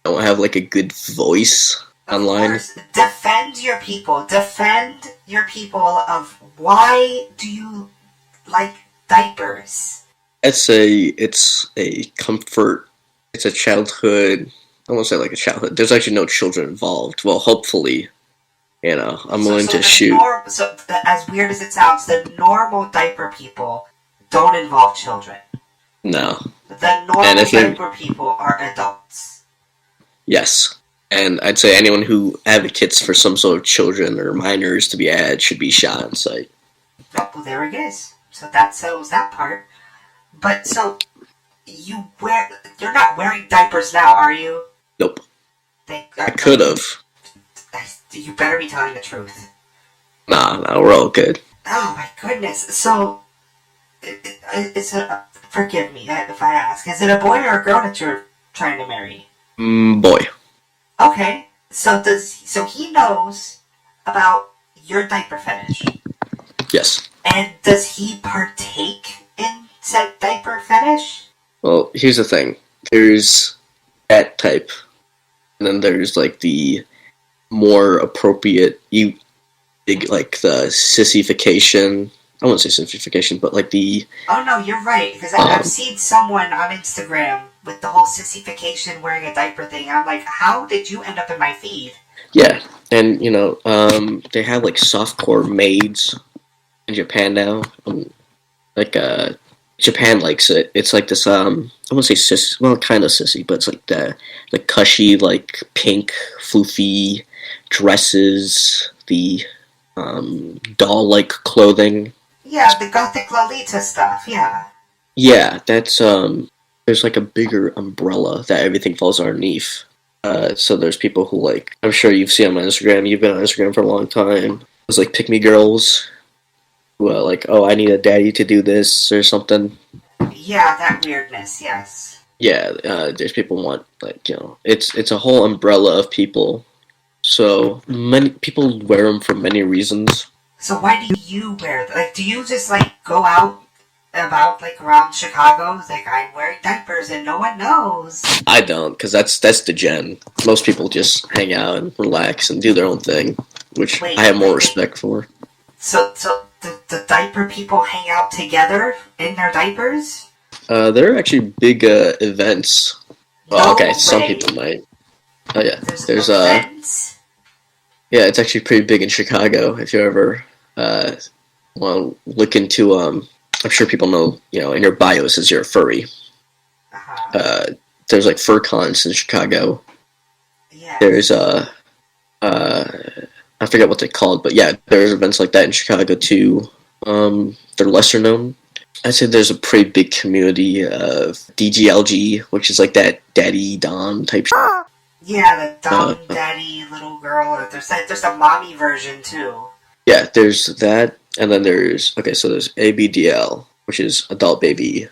don't have like a good voice online. Of course, defend your people. Defend your people of why do you like diapers? I'd say it's a comfort. It's a childhood. I won't say like a childhood. There's actually no children involved. Well, hopefully, I'm willing to shoot. As weird as it sounds, the normal diaper people don't involve children. No. The normal diaper people are adults. Yes. And I'd say anyone who advocates for some sort of children or minors to be added should be shot on sight. Oh, well, there it is. So that settles that part. But so you're not wearing diapers now, are you? Nope. I could have. You better be telling the truth. Nah, we're all good. Oh my goodness. So, forgive me if I ask, is it a boy or a girl that you're trying to marry? Boy. Okay. So he knows about your diaper fetish? Yes. And does he partake in said diaper fetish? Well, here's the thing. There's that type, and then there's like the more appropriate, like the sissification. I wouldn't say sissification, but like the. Oh no, you're right. Because I've seen someone on Instagram with the whole sissification wearing a diaper thing. And I'm like, how did you end up in my feed? Yeah, and they have like softcore maids in Japan now. Japan likes it. It's like this. I wouldn't say sissy. Well, kind of sissy, but it's like the cushy, like pink, floofy dresses, the doll-like clothing. Yeah, the gothic Lolita stuff. Yeah. Yeah, that's there's like a bigger umbrella that everything falls underneath. So there's people who like. I'm sure you've seen on my Instagram. You've been on Instagram for a long time. There's like pick me girls. Well, like, oh, I need a daddy to do this or something. Yeah, that weirdness, yes. Yeah, there's people want, like, it's a whole umbrella of people. So, many people wear them for many reasons. So why do you wear them? Like, do you just, like, go out about, like, around Chicago? It's like, I'm wearing diapers and no one knows. I don't, because that's the gen. Most people just hang out and relax and do their own thing, which I have more respect for. So the diaper people hang out together in their diapers? There are actually big events. Well, okay, some people might. Oh yeah, there's events? Yeah, it's actually pretty big in Chicago. If you ever want to look into, I'm sure people know. In your bio it says you're a furry. There's like fur cons in Chicago. Yeah. There's I forget what they're called, but yeah, there's events like that in Chicago too. They're lesser known. I'd say there's a pretty big community of DGLG, which is like that daddy dom type shit. Yeah, the dom daddy little girl. There's a mommy version too. Yeah, there's that, and then there's ABDL, which is adult baby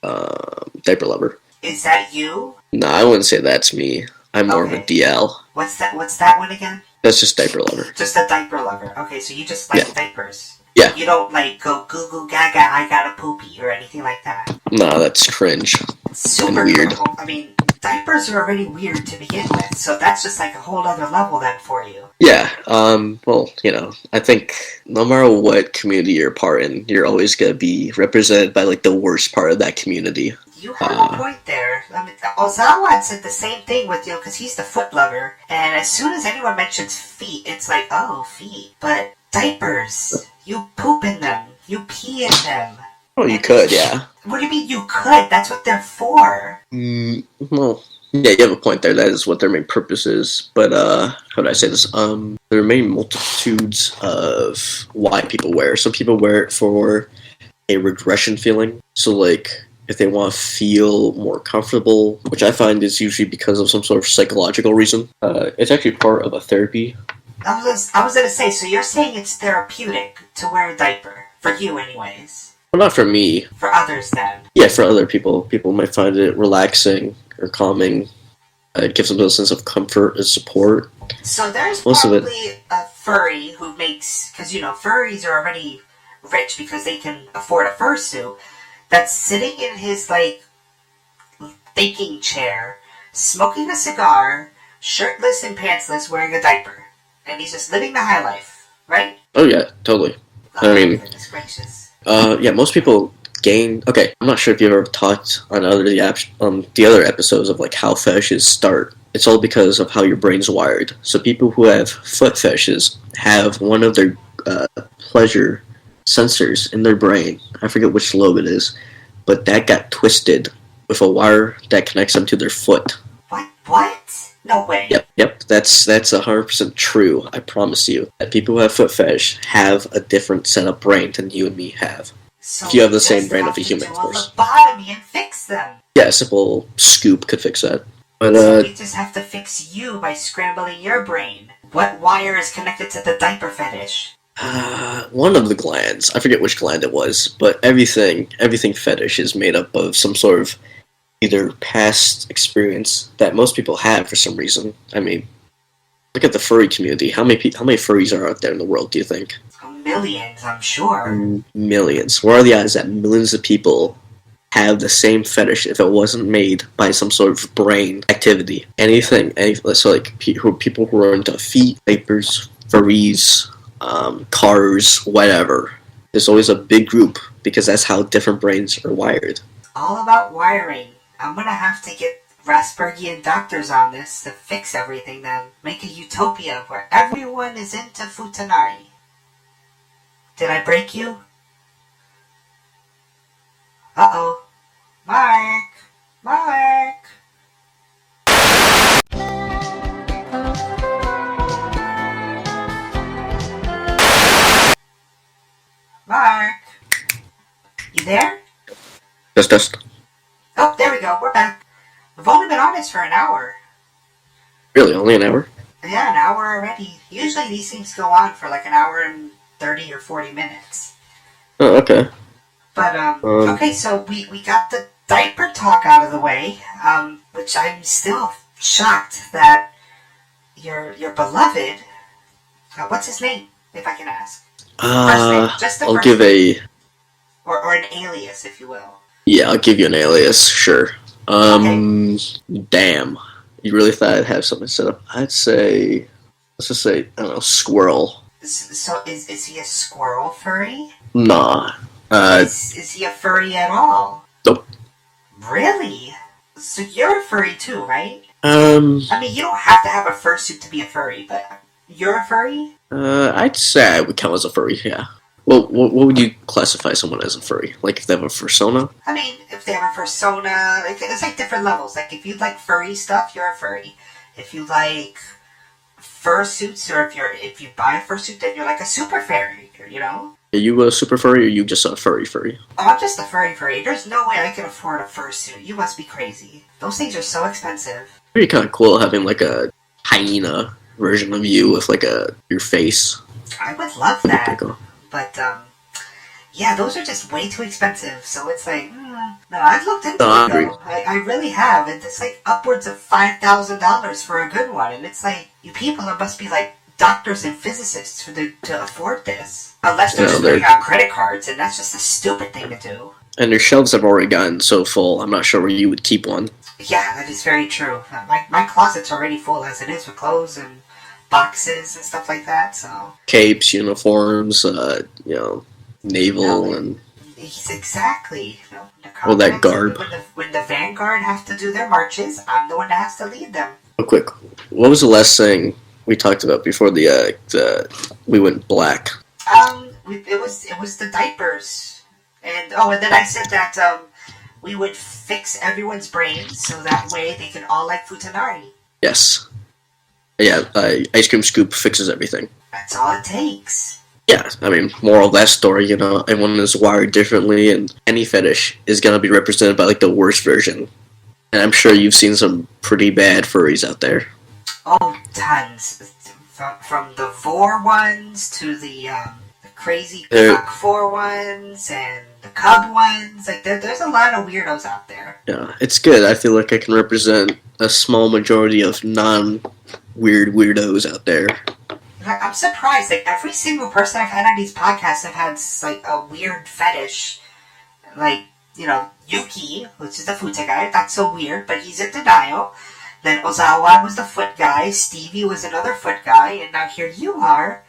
diaper lover. Is that you? No, I wouldn't say that's me. I'm more of a DL. What's that one again? That's just diaper lover. Just a diaper lover. Okay, so you just like diapers. Yeah. You don't like go goo goo gaga I got a poopy or anything like that. No, that's cringe. Super and weird. cool. I mean, Diapers are already weird to begin with, so that's just like a whole other level then for you. Yeah, well, I think no matter what community you're part in, you're always gonna be represented by like the worst part of that community. You have a point there. I mean, Ozawa said the same thing with you because he's the foot lover, and as soon as anyone mentions feet, it's like, oh, feet. But diapers, you poop in them, you pee in them. Oh, you could, yeah. What do you mean you could? That's what they're for. Well, yeah, you have a point there. That is what their main purpose is. But how do I say this? There are many multitudes of why people wear. Some people wear it for a regression feeling. So, like, if they want to feel more comfortable, which I find is usually because of some sort of psychological reason. It's actually part of a therapy. I was gonna say, so you're saying it's therapeutic to wear a diaper for you, anyways. Well, not for me. For others, then. Yeah, for other people. People might find it relaxing or calming. It gives them a sense of comfort and support. So there's Most probably a furry who makes, because furries are already rich because they can afford a fursuit, that's sitting in his like thinking chair, smoking a cigar, shirtless and pantsless, wearing a diaper, and he's just living the high life, right? Oh yeah, totally. Oh, I mean, goodness gracious. Yeah, most people gain. Okay, I'm not sure if you've ever talked on the other episodes of like how fetishes start. It's all because of how your brain's wired. So people who have foot fetishes have one of their pleasure sensors in their brain. I forget which lobe it is, but that got twisted with a wire that connects them to their foot. What? No way. Yep. That's 100% true. I promise you that people who have foot fetish have a different set of brain than you and me have. So if you have the same brain of a human, of course. Just have to do a lobotomy and fix them. Yeah, a simple scoop could fix that. But so we just have to fix you by scrambling your brain. What wire is connected to the diaper fetish? One of the glands. I forget which gland it was, but everything fetish is made up of some sort of either past experience that most people have for some reason. I mean, look at the furry community. How many furries are out there in the world, do you think? Millions, I'm sure. Millions. What are the odds that millions of people have the same fetish if it wasn't made by some sort of brain activity? So like people who are into feet, diapers, furries, cars, whatever. There's always a big group because that's how different brains are wired. All about wiring. I'm gonna have to get Rasbergian doctors on this to fix everything then. Make a utopia where everyone is into futanari. Did I break you? Uh-oh. Mark! Mark! You there? Just. Oh, there we go. We're back. We've only been on this for an hour. Really? Only an hour? Yeah, an hour already. Usually these things go on for like an hour and 30 or 40 minutes. Oh, okay. But, okay, so we got the diaper talk out of the way, which I'm still shocked that your beloved, what's his name, if I can ask? First name, just the I'll first give name. Or an alias, if you will. Yeah, I'll give you an alias, sure. Okay. Damn. You really thought I'd have something set up? Let's just say, I don't know, squirrel. So is he a squirrel furry? Nah. Is he a furry at all? Nope. Really? So you're a furry too, right? I mean, you don't have to have a fursuit to be a furry, but you're a furry? I'd say I would count as a furry, yeah. Well, what would you classify someone as a furry? Like if they have a persona? I mean, if they have a persona, it's like different levels. Like if you like furry stuff, you're a furry. If you like fursuits, or if you buy a fursuit, then you're like a super furry, you know? Are you a super furry or are you just a furry? Oh, I'm just a furry. There's no way I can afford a fursuit. You must be crazy. Those things are so expensive. It'd be kind of cool having like a hyena version of you with like your face. I would love that. Cool. But, yeah, those are just way too expensive. So it's like, no, I've looked into it though. I really have. And it's like upwards of $5,000 for a good one. And it's like, you people must be like doctors and physicists to afford this. Unless they're just putting out credit cards, and that's just a stupid thing to do. And your shelves have already gotten so full, I'm not sure where you would keep one. Yeah, that is very true. My closet's already full as it is with clothes and boxes and stuff like that. So Capes, uniforms, you know, naval, and it's exactly. The all that confidence garb. when the vanguard have to do their marches, I'm the one that has to lead them. Real quick, what was the last thing we talked about before we went black? It was the diapers, and then I said that we would fix everyone's brains so that way they can all like Futanari. Yes. Yeah, Ice Cream Scoop fixes everything. That's all it takes. Yeah, I mean, moral of that story, everyone is wired differently, and any fetish is gonna be represented by like the worst version. And I'm sure you've seen some pretty bad furries out there. Oh, tons. From the vor ones to the crazy cock for ones and the cub ones. Like there's a lot of weirdos out there. Yeah, it's good. I feel like I can represent a small majority of non-weird weirdos out there. I'm surprised. Like every single person I've had on these podcasts have had like a weird fetish. Like Yuki, which is the futa guy. That's so weird, but he's in denial. Then Ozawa was the foot guy. Stevie was another foot guy, and now here you are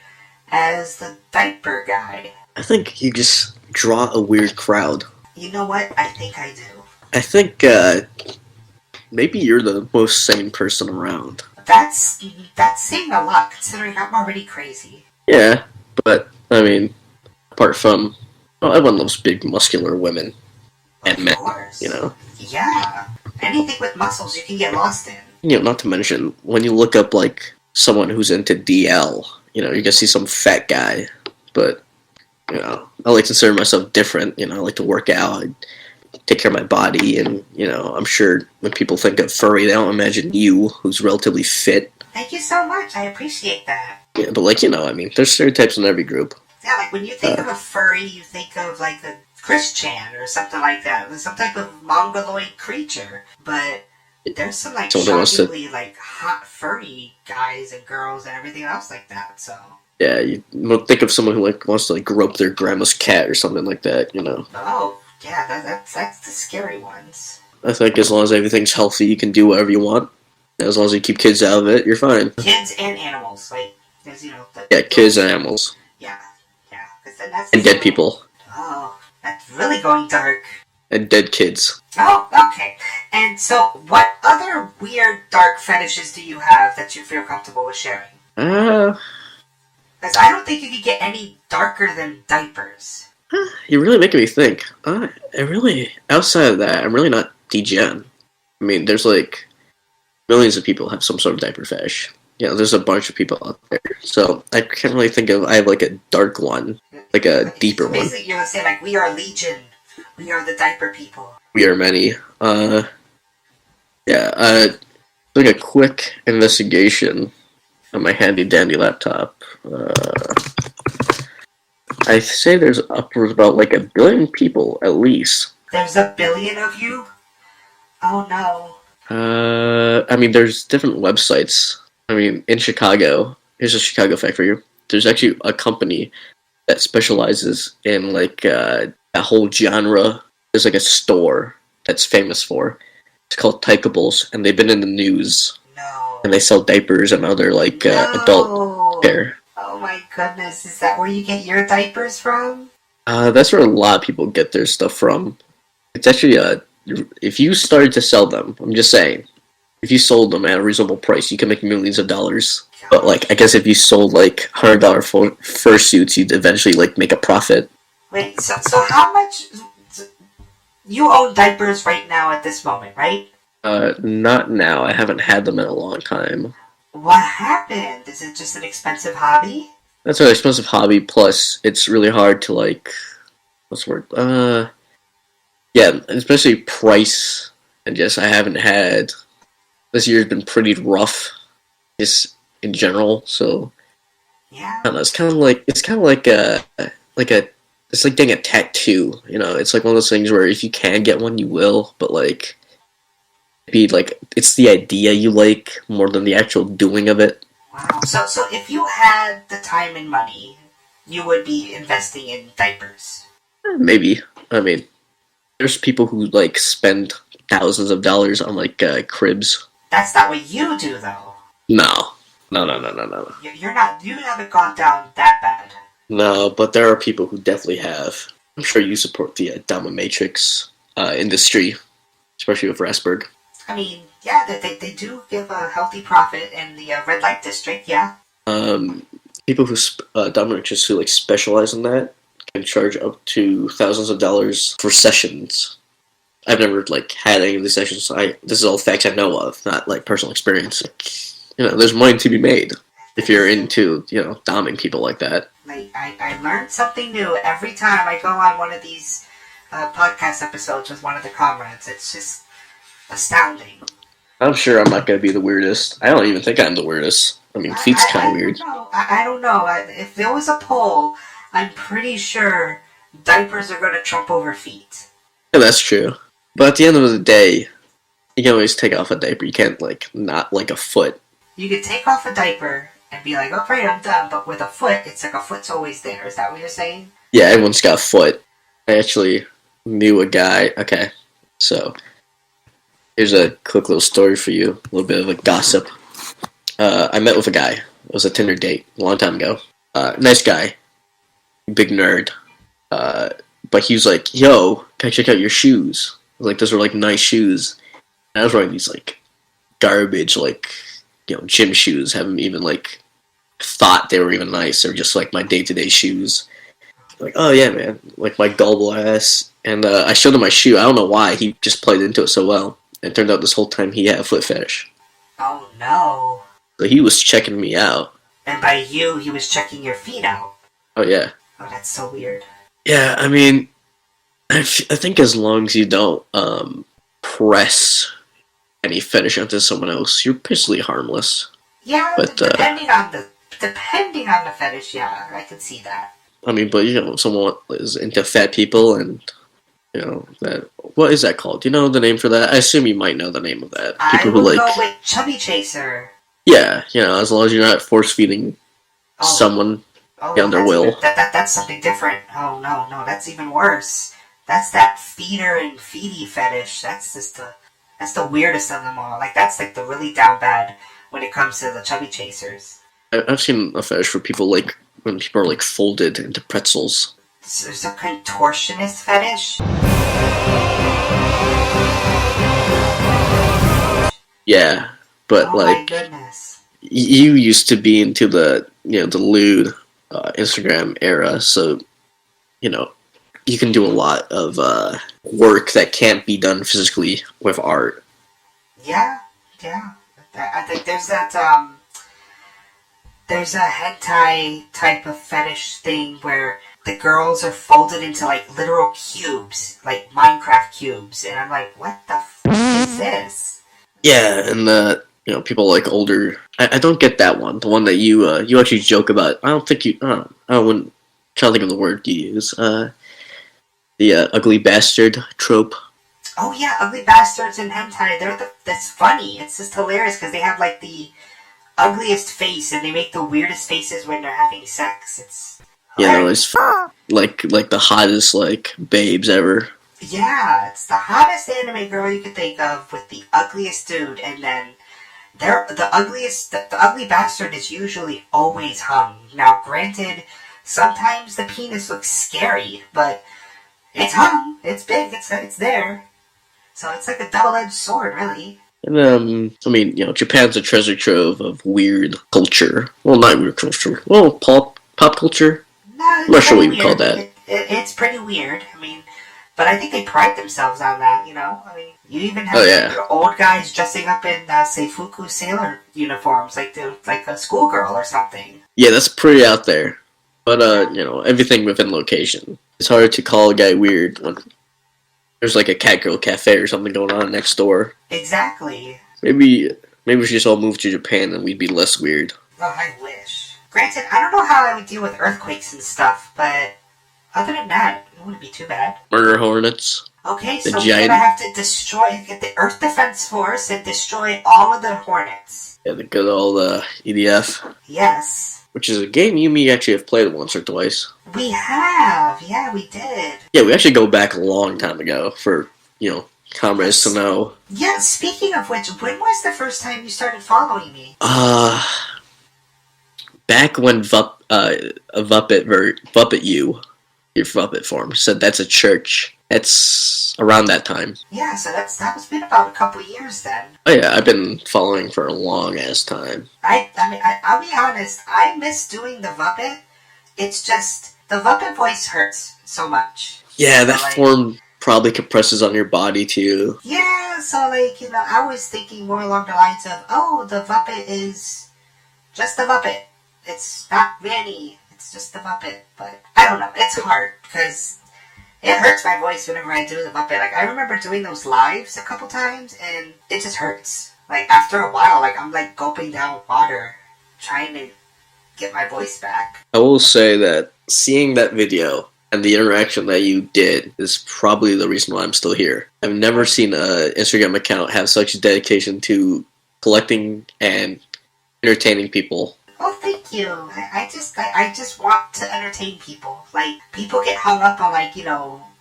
as the diaper guy. I think you just draw a weird crowd. You know what? I think I do. I think maybe you're the most sane person around. That's saying a lot, considering I'm already crazy. Yeah, but I mean, apart from, everyone loves big, muscular women and men. Course. Yeah, anything with muscles you can get lost in. Not to mention when you look up like someone who's into DL, you're gonna see some fat guy. But I like to consider myself different. I like to work out. Take care of my body, and I'm sure when people think of furry, they don't imagine you, who's relatively fit. Thank you so much. I appreciate that. Yeah, but there's stereotypes in every group. Yeah, like when you think of a furry, you think of like the Chris-chan or something like that, some type of mongoloid creature. But there's some like shockingly like hot furry guys and girls and everything else like that. So. Yeah, you think of someone who wants to grope their grandma's cat or something like that. Oh. Yeah, that's the scary ones. I think as long as everything's healthy, you can do whatever you want. As long as you keep kids out of it, you're fine. Kids and animals, like, there's, kids and animals. Yeah. That's and dead people. Oh, that's really going dark. And dead kids. Oh, okay. And so, what other weird dark fetishes do you have that you feel comfortable with sharing? Because I don't think you could get any darker than diapers. You're really making me think. Outside of that, I'm really not degen. I mean, there's millions of people have some sort of diaper fetish. There's a bunch of people out there. So I can't really think of, I have a dark one, a deeper one. Basically, you're saying we are legion. We are the diaper people. We are many. Doing a quick investigation on my handy dandy laptop. I say there's upwards about 1 billion people at least. There's 1 billion of you? Oh no. There's different websites. In Chicago, here's a Chicago fact for you. There's actually a company that specializes in a whole genre. There's a store that's famous for. It's called Tykables, and they've been in the news. No. And they sell diapers and other adult care. Oh my goodness, is that where you get your diapers from? That's where a lot of people get their stuff from. It's actually, if you started to sell them, I'm just saying, if you sold them at a reasonable price, you can make millions of dollars. But, I guess if you sold, $100 fursuits, you'd eventually, make a profit. Wait, so how much... You own diapers right now at this moment, right? Not now. I haven't had them in a long time. What happened? Is it just an expensive hobby? That's an expensive hobby, plus it's really hard to, what's the word? Yeah, especially price, and just I haven't had... This year's been pretty rough, just in general, so... Yeah. I don't know, it's kind of like it's like getting a tattoo, it's one of those things where if you can get one, you will, but it's the idea you like more than the actual doing of it. Wow. So if you had the time and money, you would be investing in diapers? Maybe. There's people who spend thousands of dollars on like cribs. That's not what you do, though. No. No. You're not. You haven't gone down that bad. No, but there are people who definitely have. I'm sure you support the dominatrix industry, especially with Rasberg. I mean, yeah, they do give a healthy profit in the red light district, yeah. People who dominatrix who like specialize in that can charge up to thousands of dollars for sessions. I've never like had any of these sessions. This is all facts I know of, not like personal experience. There's money to be made if you're into doming people like that. Like I learned something new every time I go on one of these podcast episodes with one of the comrades. It's just astounding. I'm sure I'm not going to be the weirdest. I don't even think I'm the weirdest. I mean, feet's kind of weird. I don't know. If there was a poll, I'm pretty sure diapers are going to trump over feet. Yeah, that's true. But at the end of the day, you can always take off a diaper. You can't, not like a foot. You could take off a diaper and be like, okay, I'm done. But with a foot, it's like a foot's always there. Is that what you're saying? Yeah, everyone's got a foot. I actually knew a guy. Okay, so here's a quick little story for you. A little bit of a gossip. I met with a guy. It was a Tinder date a long time ago. Nice guy. Big nerd. But he was like, yo, can I check out your shoes? I was like, those were like nice shoes. And I was wearing these like garbage, gym shoes. Haven't even thought they were even nice. They're just like my day-to-day shoes. Like, oh yeah, man. Like my gullible ass. And I showed him my shoe. I don't know why. He just played into it so well. And it turned out this whole time he had a foot fetish. Oh no. So he was checking me out. And by you, he was checking your feet out. Oh yeah. Oh, that's so weird. Yeah, I mean, I think as long as you don't press any fetish onto someone else, you're basically harmless. Yeah, but depending on the fetish, yeah, I can see that. I mean, but someone is into fat people, and that. What is that called? Do you know the name for that? I assume you might know the name of that. People who go with chubby chaser. Yeah, as long as you're not force feeding someone beyond their will. That's something different. Oh no, that's even worse. That's that feeder and feedy fetish. That's the weirdest of them all. That's the really down bad when it comes to the chubby chasers. I've seen a fetish for people when people are folded into pretzels. So there's a contortionist fetish. Yeah, but oh my goodness. You used to be into the the lewd Instagram era, so you can do a lot of work that can't be done physically with art. Yeah. I think there's that there's a hentai type of fetish thing where the girls are folded into literal cubes, like Minecraft cubes, and I'm like, what the is this? Yeah, and people older. I don't get that one. The one that you actually joke about. I don't think you. I wouldn't try to think of the word you use. The ugly bastard trope. Oh yeah, ugly bastards in hentai. That's funny. It's just hilarious because they have the ugliest face and they make the weirdest faces when they're having sex. It's hilarious. Like the hottest babes ever. Yeah, it's the hottest anime girl you could think of with the ugliest dude, and then the ugly bastard is usually always hung. Now, granted, sometimes the penis looks scary, but it's hung, it's big, it's there. So it's like a double-edged sword, really. And I mean, Japan's a treasure trove of weird culture. Well, not weird culture. Well, pop culture. No, I'm not sure what you would call that. It's pretty weird. I mean, but I think they pride themselves on that, I mean, you even have old guys dressing up in Seifuku sailor uniforms, like a schoolgirl or something. Yeah, that's pretty out there. But, everything within location. It's hard to call a guy weird when there's a catgirl cafe or something going on next door. Exactly. Maybe we should just all move to Japan and we'd be less weird. Oh, I wish. Granted, I don't know how I would deal with earthquakes and stuff, but other than that, it wouldn't be too bad. Murder hornets. Okay, so we're gonna have to get the Earth Defense Force and destroy all of the hornets. Yeah, the good old EDF. Yes. Which is a game you and me actually have played once or twice. We have. Yeah, we did. Yeah, we actually go back a long time ago for, comrades to know. Yeah, speaking of which, when was the first time you started following me? Back when Vuppet you, your Vuppet form, said that's a church. It's around that time. Yeah, so that was been about a couple years then. Oh yeah, I've been following for a long ass time. I'll be honest, I miss doing the Vuppet. It's just, the Vuppet voice hurts so much. Yeah, So, that like, form probably compresses on your body too. yeah, so like, I was thinking more along the lines of, oh, the Vuppet is just the Vuppet. It's not Vanny. It's just the Muppet. But I don't know. It's hard because it hurts my voice whenever I do the Muppet. Like, I remember doing those lives a couple times, and it just hurts. Like, after a while, like, I'm like gulping down water, trying to get my voice back. I will say that seeing that video and the interaction that you did is probably the reason why I'm still here. I've never seen an Instagram account have such dedication to collecting and entertaining people. Oh, thank you. I just want to entertain people. Like, people get hung up on, like,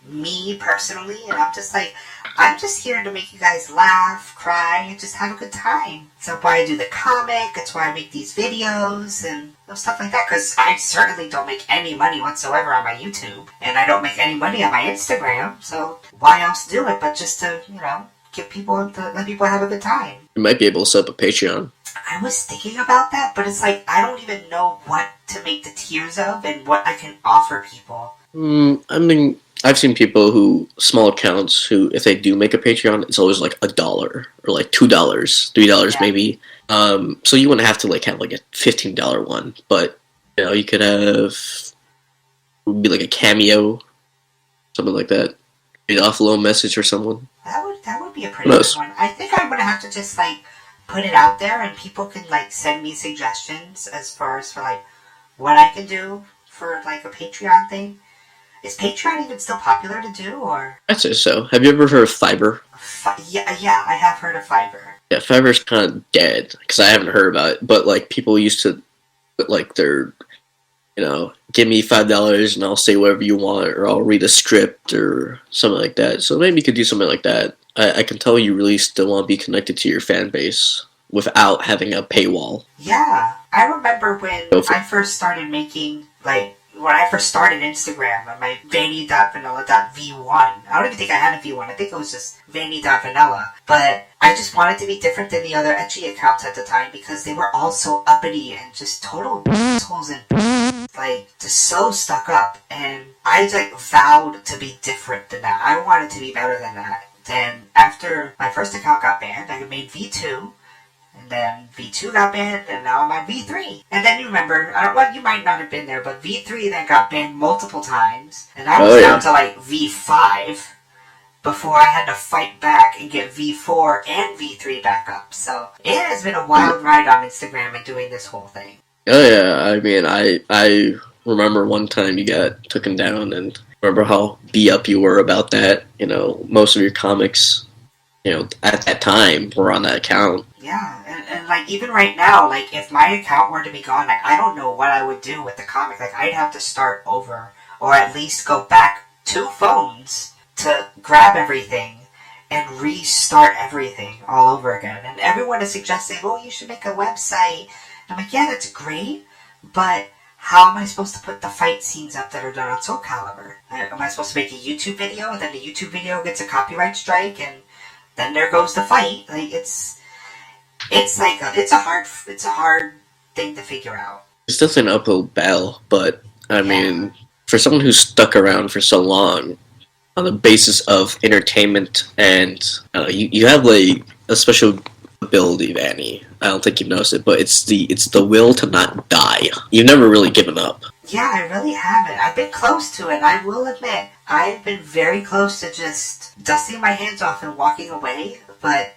me personally, and I'm just like, I'm just here to make you guys laugh, cry, and just have a good time. So why I do the comic, it's why I make these videos, and stuff like that, because I certainly don't make any money whatsoever on my YouTube, and I don't make any money on my Instagram, so why else do it but just to, let people have a good time. You might be able to set up a Patreon. I was thinking about that, but it's like, I don't even know what to make the tiers of and what I can offer people. I mean, I've seen people small accounts who, if they do make a Patreon, it's always like $1 or like $2, $3 maybe. So you wouldn't have to like have like a $15 one, but you could have, it would be like a cameo, something like that. Read off a little message for someone. That would be a pretty good one. I think I'm gonna have to just like put it out there, and people can like send me suggestions as far as for like what I can do for like a Patreon thing. Is Patreon even still popular to do, or? I'd say so. Have you ever heard of Fiverr? Yeah, I have heard of Fiverr. Yeah, Fiverr's kind of dead because I haven't heard about it. But like people used to put like their, give me $5 and I'll say whatever you want, or I'll read a script or something like that. So maybe you could do something like that. I can tell you really still want to be connected to your fan base without having a paywall. Yeah, I remember when I first started making, like, when I first started Instagram on my Vanny.vanilla.v1. I don't even think I had a V1. I think it was just Vanny.vanilla. But I just wanted to be different than the other etchy accounts at the time because they were all so uppity and just total assholes and like just so stuck up. And I like vowed to be different than that. I wanted to be better than that. Then after my first account got banned, I made V2. And then V2 got banned, and now I'm on V3. And then you remember, you might not have been there, but V3 then got banned multiple times. And I was down to like V5 before I had to fight back and get V4 and V3 back up. So it has been a wild ride on Instagram and doing this whole thing. Oh yeah, I mean, I remember one time you got taken down, and remember how beat up you were about that. Most of your comics, at that time were on that account. Yeah, and like even right now, like if my account were to be gone, like I don't know what I would do with the comic. Like I'd have to start over, or at least go back 2 phones to grab everything and restart everything all over again. And everyone is suggesting, oh, you should make a website. I'm like, yeah, that's great, but how am I supposed to put the fight scenes up that are done on Soul Calibur? Am I supposed to make a YouTube video, and then the YouTube video gets a copyright strike, and then there goes the fight? Like it's a hard thing to figure out. It's definitely an uphill battle, but I mean, for someone who's stuck around for so long, on the basis of entertainment, and you have like a special ability, Vanny. I don't think you've noticed it, but it's the will to not die. You've never really given up. Yeah, I really haven't. I've been close to it. I will admit, I've been very close to just dusting my hands off and walking away, but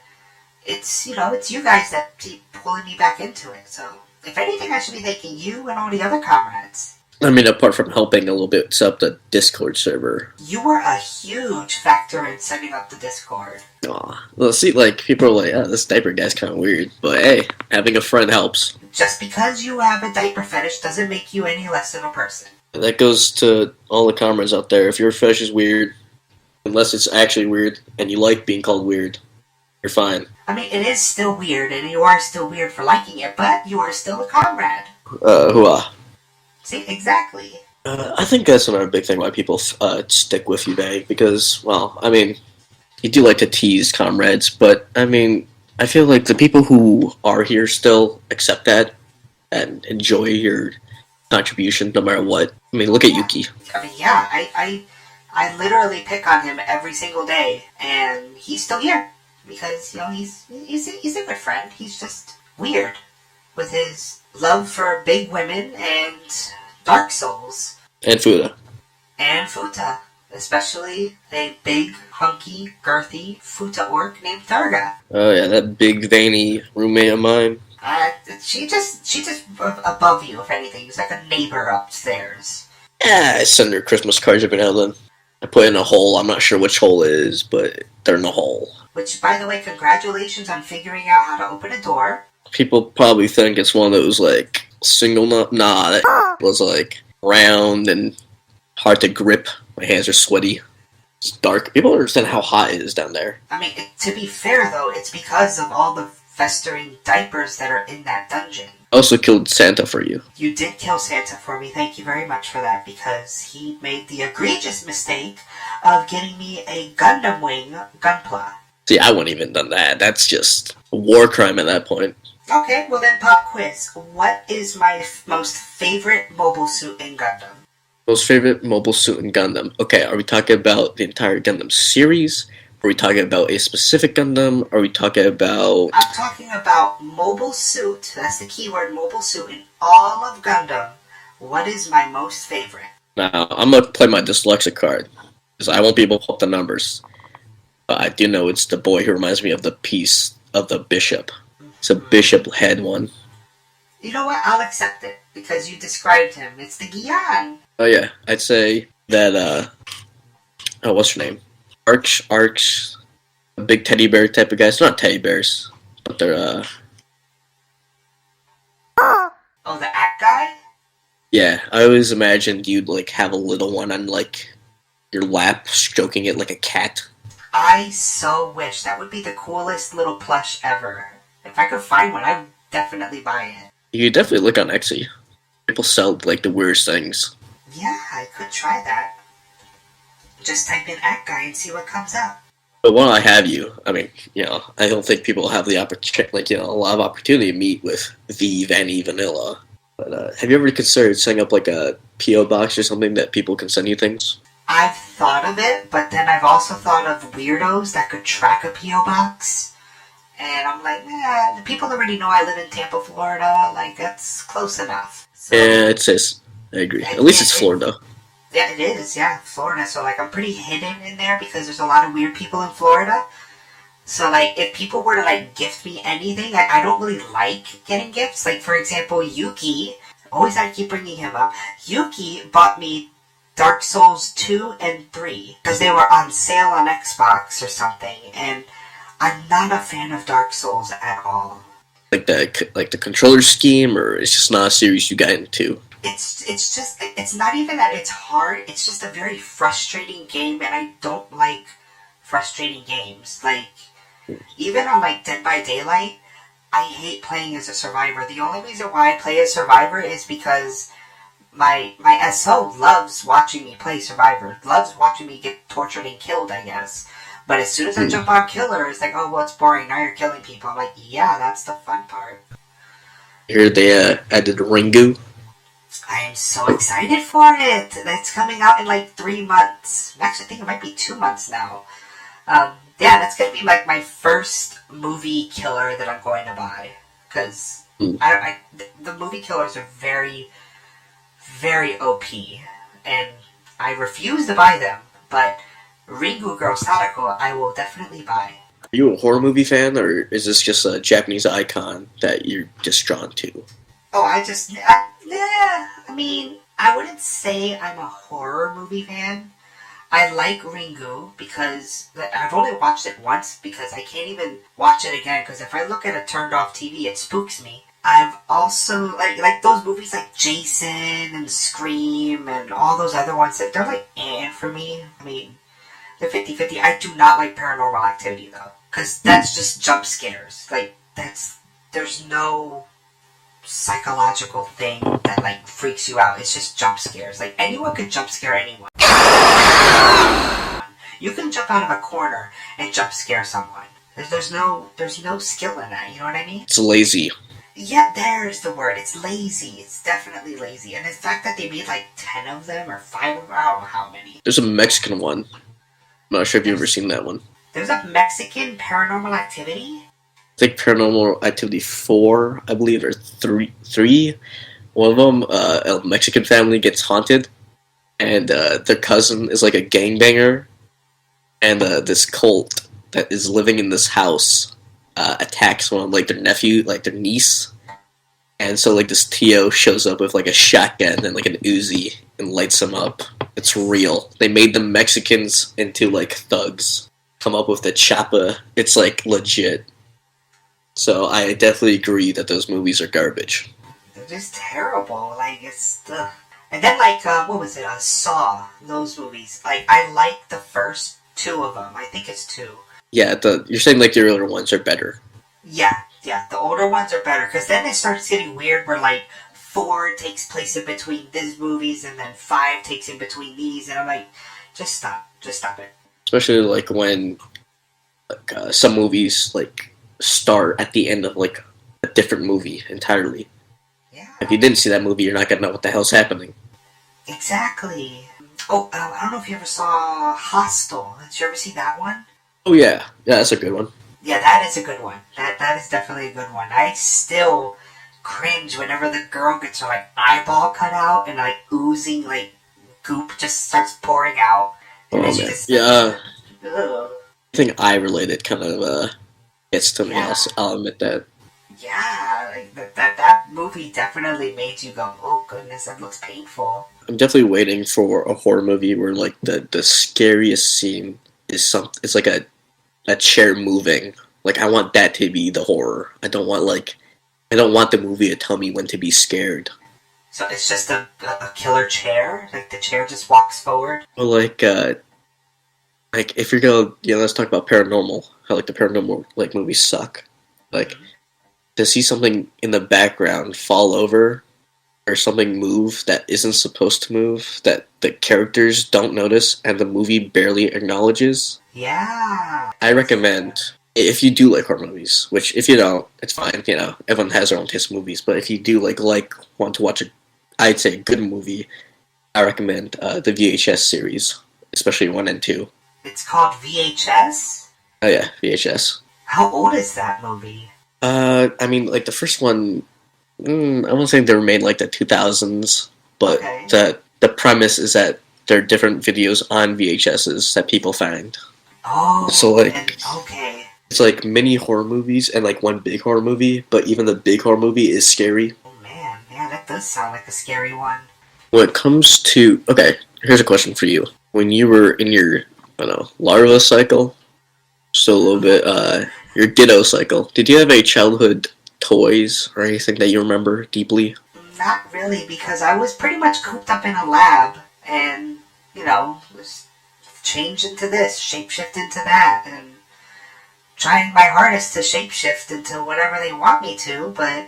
it's you guys that keep pulling me back into it. So, if anything, I should be thanking you and all the other comrades. I mean, apart from helping a little bit set up the Discord server. You were a huge factor in setting up the Discord. Aw. Well, see, like, people are like, oh, this diaper guy's kind of weird. But hey, having a friend helps. Just because you have a diaper fetish doesn't make you any less of a person. And that goes to all the comrades out there. If your fetish is weird, Unless it's actually weird and you like being called weird, you're fine. I mean, it is still weird, and you are still weird for liking it, but you are still a comrade. Hooah. See, exactly. I think that's another big thing why people stick with you, Vanny, because, well, I mean, you do like to tease comrades, but, I mean, I feel like the people who are here still accept that and enjoy your contribution no matter what. I mean, look at Yeah. Yuki. I mean, yeah, I literally pick on him every single day, and he's still here because he's a good friend. He's just weird with his love for big women and Dark Souls And Fuda. and Futa, especially a big, hunky, girthy Futa orc named Thurga. Oh, yeah, that big veiny roommate of mine. She just above you, if anything. She's like a neighbor upstairs. Yeah, I send her Christmas cards every now and then. I put in a hole. I'm not sure which hole it is, but they're in a hole. Which, by the way, congratulations on figuring out how to open a door. People probably think it's one of those, like, single nut. Nah, that was, like, round and hard to grip. My hands are sweaty. It's dark. People don't understand how hot it is down there. I mean, to be fair, though, it's because of all the festering diapers that are in that dungeon. I also killed Santa for you. You did kill Santa for me. Thank you very much for that, because he made the egregious mistake of getting me a Gundam Wing Gunpla. See, I wouldn't even done that. That's just a war crime at that point. Okay, well then, pop quiz. What is my most favorite mobile suit in Gundam? Most favorite mobile suit in Gundam. Okay, are we talking about the entire Gundam series? Are we talking about a specific Gundam? Are we talking about... I'm talking about mobile suit. That's the keyword, mobile suit, in all of Gundam. What is my most favorite? Now, I'm going to play my dyslexic card, because I won't be able to pull up the numbers. But I do know it's the boy who reminds me of the piece of the bishop. It's a bishop head one. You know what? I'll accept it, because you described him. It's the Gyan. Oh yeah, I'd say that, oh, what's her name? Arch, a big teddy bear type of guys. Not teddy bears, but they're, Oh, the act guy? yeah, I always imagined you'd, like, have a little one on, like, your lap, stroking it like a cat. I so wish. That would be the coolest little plush ever. If I could find one, I would definitely buy it. You could definitely look on Etsy. People sell, like, the weirdest things. Yeah, I could try that. Just type in act guy and see what comes up. But while I have you, I mean, you know, I don't think people have the opportunity, like, you know, a lot of opportunity to meet with the Vanny Vanilla. But have you ever considered setting up, like, a P.O. box or something that people can send you things? I've thought of it, but then I've also thought of weirdos that could track a P.O. box. And I'm like, the people already know I live in Tampa, Florida. Like, that's close enough. So, Yeah, it says. I agree. At least it's Florida. Yeah, it is. Yeah, Florida. So, like, I'm pretty hidden in there because there's a lot of weird people in Florida. So, like, if people were to, like, gift me anything, I don't really like getting gifts. Like, for example, Yuki. Always I keep bringing him up. Yuki bought me Dark Souls 2 and 3 because they were on sale on Xbox or something. And I'm not a fan of Dark Souls at all. Like the controller scheme, or it's just not a series you got into? It's not even that it's hard, it's just a very frustrating game, and I don't like frustrating games. Like, even on, like, Dead by Daylight, I hate playing as a survivor. The only reason why I play as survivor is because my SO loves watching me play survivor, loves watching me get tortured and killed, I guess. But as soon as I jump on killer, it's like, oh, well, it's boring, now you're killing people. I'm like, yeah, that's the fun part. Here they added Ringu. I am so excited for it. It's coming out in like 3 months. Actually, I think it might be 2 months now. Yeah, that's gonna be like my first movie killer that I'm going to buy, because the movie killers are very, very OP, and I refuse to buy them. But Ringu Girl Sadako, I will definitely buy. Are you a horror movie fan, or is this just a Japanese icon that you're just drawn to? Oh, I mean, I wouldn't say I'm a horror movie fan. I like Ringu because I've only watched it once because I can't even watch it again because if I look at a turned off TV, it spooks me. I've also, like those movies like Jason and Scream and all those other ones, that they're like, for me. I mean, They're 50-50. I do not like Paranormal Activity, though. Because that's just jump scares. Like, there's no psychological thing that, like, freaks you out. It's just jump scares. Like, anyone could jump scare anyone. You can jump out of a corner and jump scare someone. There's no skill in that, you know what I mean? It's lazy. Yeah, there's the word. It's lazy. It's definitely lazy. And the fact that they made like 10 of them or 5 of them, I don't know how many. There's a Mexican one. I'm not sure if you've ever seen that one. There's a Mexican Paranormal Activity? I think Paranormal Activity 4, I believe, or 3. One of them, a Mexican family gets haunted, and their cousin is like a gangbanger, and this cult that is living in this house attacks one of like their nephew, like their niece, and so like this Tio shows up with like a shotgun and like an Uzi and lights them up. It's real. They made the Mexicans into like thugs. Come up with the chapa. It's like legit. So I definitely agree that those movies are garbage. They're just terrible. Like, it's the... And then, like, what was it? Saw. Those movies. Like, I like the first 2 of them. I think it's 2. Yeah, you're saying like the earlier ones are better. Yeah. The older ones are better. Because then it starts getting weird where, like, 4 takes place in between these movies, and then 5 takes in between these. And I'm like, just stop. Just stop it. Especially like when like, some movies like start at the end of like a different movie entirely. Yeah. If you didn't see that movie, you're not gonna know what the hell's happening. Exactly. Oh, I don't know if you ever saw Hostel. Did you ever see that one? Oh yeah, that's a good one. Yeah, that is a good one. That is definitely a good one. I still cringe whenever the girl gets her like eyeball cut out and like oozing like goop just starts pouring out. And Oh then man, yeah. Ugh. I think eye related kind of gets to me. Yeah. I'll admit that. Yeah, like that movie definitely made you go, oh goodness, that looks painful. I'm definitely waiting for a horror movie where like the scariest scene is it's like a chair moving. Like I want that to be the horror. I don't want the movie to tell me when to be scared. So it's just a killer chair? Like the chair just walks forward? Well, like if you're gonna, let's talk about paranormal. How like the paranormal like movies suck. Like to see something in the background fall over or something move that isn't supposed to move, that the characters don't notice and the movie barely acknowledges. Yeah. I recommend, if you do like horror movies, which if you don't, it's fine, everyone has their own taste in movies, but if you do want to watch I'd say a good movie, I recommend the VHS series, especially 1 and 2. It's called VHS? Oh yeah, VHS. How old is that movie? I mean, like the first one, I won't say they were made like the 2000s, but Okay. the premise is that there are different videos on VHSs that people find. Oh, So, like- okay. It's like mini horror movies and like one big horror movie, but even the big horror movie is scary. Oh man, yeah, that does sound like a scary one. When it comes to, okay, here's a question for you. When you were in your, I don't know, larva cycle, so a little bit, your ditto cycle, did you have a childhood toys or anything that you remember deeply? Not really, because I was pretty much cooped up in a lab and, was changed into this, shapeshift into that, and trying my hardest to shapeshift into whatever they want me to, but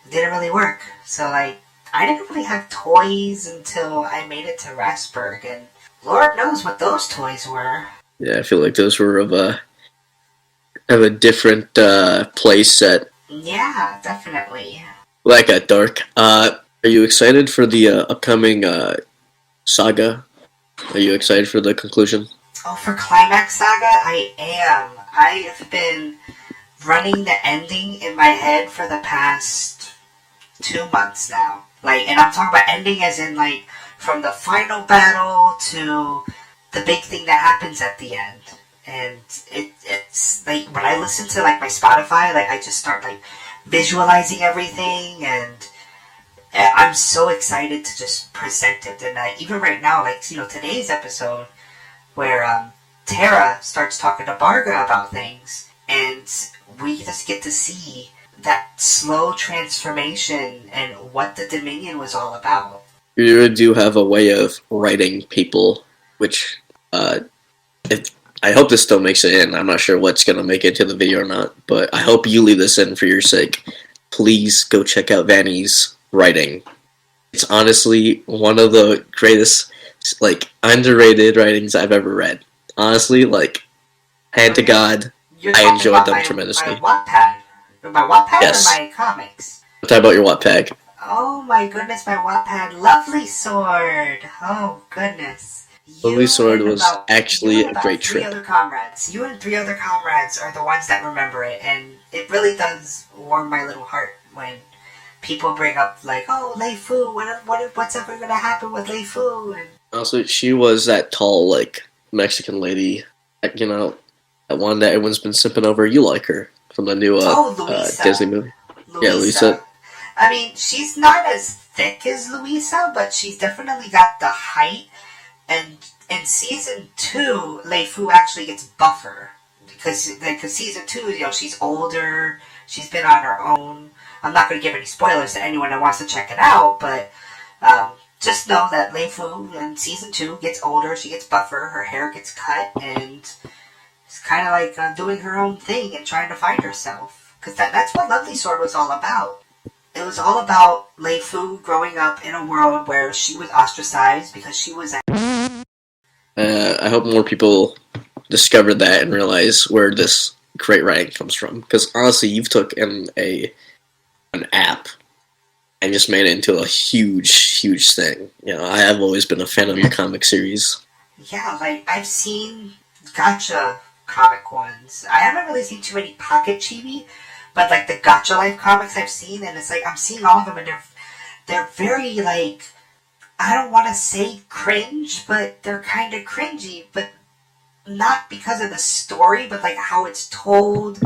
it didn't really work. So, I didn't really have toys until I made it to Rasberg, and Lord knows what those toys were. Yeah, I feel like those were of a different play set. Yeah, definitely. Like a dark. Are you excited for the upcoming saga? Are you excited for the conclusion? Oh, for Climax Saga, I am. I have been running the ending in my head for the past 2 months now. And I'm talking about ending as in, from the final battle to the big thing that happens at the end. And it's, when I listen to, my Spotify, I just start, visualizing everything, and I'm so excited to just present it. And even right now, today's episode, where Tara starts talking to Barga about things, and we just get to see that slow transformation and what the Dominion was all about. You do have a way of writing people, which I hope this still makes it in. I'm not sure what's gonna make it to the video or not, but I hope you leave this in for your sake. Please go check out Vanny's writing. It's honestly one of the greatest, like, underrated writings I've ever read. Honestly, like, hand to God, You're I talking enjoyed about them my tremendously. Wattpad. My Wattpad or Yes. my comics? Talk about your Wattpad. Oh my goodness, my Wattpad. Lovely Sword. Oh goodness. Lovely Sword was You actually and a about great three trip. other comrades. You and three other comrades are the ones that remember it, and it really does warm my little heart when people bring up like, "Oh, Lei Fu, what's ever gonna happen with Lei Fu?" And Also, she was that tall, like, Mexican lady, you know, that one that everyone's been sipping over. You like her from the new Luisa. Disney movie. Yeah, Luisa. Lisa. I mean, she's not as thick as Luisa, but she's definitely got the height. And in season 2, Lei Fu actually gets buffer because season 2, she's older. She's been on her own. I'm not going to give any spoilers to anyone that wants to check it out, but just know that Lei Fu in season 2 gets older. She gets buffer. Her hair gets cut, and it's kind of like doing her own thing and trying to find herself. Because that's what Lovely Sword was all about. It was all about Lei Fu growing up in a world where she was ostracized because she was I hope more people discover that and realize where this great writing comes from. Because honestly, you've took an app and just made it into a huge thing. You know, I have always been a fan of your comic series. Yeah, like, I've seen gotcha comic ones. I haven't really seen too many pocket chibi, but, like, the gotcha life comics I've seen, and it's like, I'm seeing all of them, and they're very, like, I don't want to say cringe, but they're kind of cringy, but not because of the story, but, like, how it's told,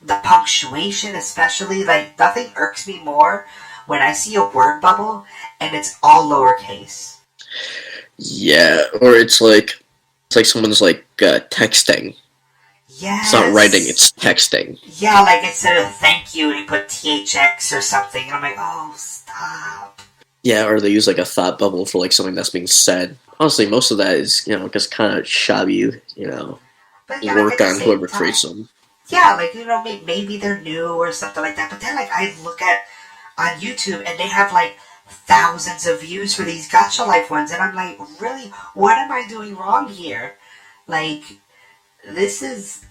the punctuation especially. Like, nothing irks me more when I see a word bubble, and it's all lowercase. Yeah, or it's like someone's like texting. Yes. It's not writing; it's texting. Yeah, like instead of thank you, they put THX or something, and I'm like, oh, stop. Yeah, or they use like a thought bubble for like something that's being said. Honestly, most of that is just kind of shabby. But yeah, like Work at the on same whoever time, creates them. yeah, like maybe they're new or something like that. But then like I look at on YouTube and they have like thousands of views for these Gotcha Life ones, and I'm like, really, what am I doing wrong here? Like, this is.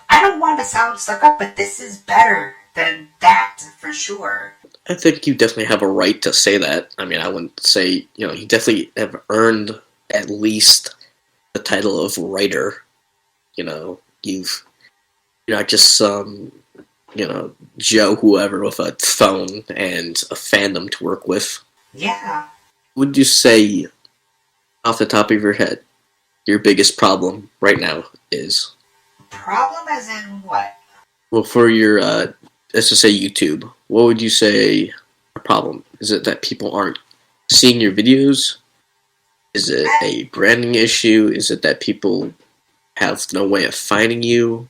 I don't want to sound stuck up, but this is better than that for sure. I think you definitely have a right to say that. I mean, I wouldn't say you definitely have earned at least the title of writer. You're not just some Joe whoever with a phone and a fandom to work with. Yeah. Would you say, off the top of your head, your biggest problem right now is? Problem as in what? Well, for your, let's just say YouTube, what would you say a problem? Is it that people aren't seeing your videos? Is it a branding issue? Is it that people have no way of finding you?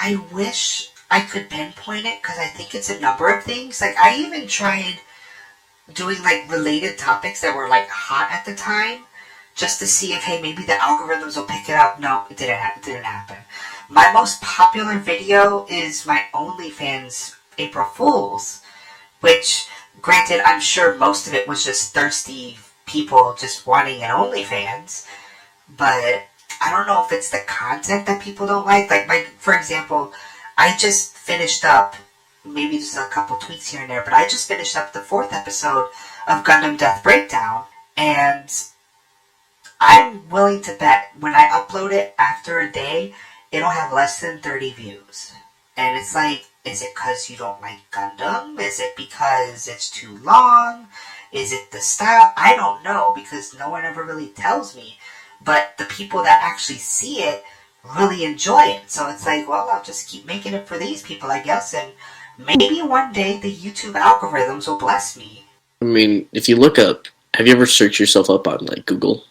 I wish I could pinpoint it because I think it's a number of things. Like, I even tried doing, like, related topics that were, like, hot at the time just to see if, hey, maybe the algorithms will pick it up. No, it didn't happen. My most popular video is my OnlyFans April Fools, which, granted, I'm sure most of it was just thirsty people just wanting an OnlyFans, but I don't know if it's the content that people don't like. Like, for example, I just finished up, maybe just a couple tweaks here and there, but I just finished up the 4th episode of Gundam Death Breakdown, and I'm willing to bet when I upload it after a day, it'll have less than 30 views. And it's like, is it because you don't like Gundam? Is it because it's too long? Is it the style? I don't know, because no one ever really tells me. But the people that actually see it really enjoy it. So it's like, well, I'll just keep making it for these people, I guess, and maybe one day the YouTube algorithms will bless me. I mean, if you look up, have you ever searched yourself up on, like, Google?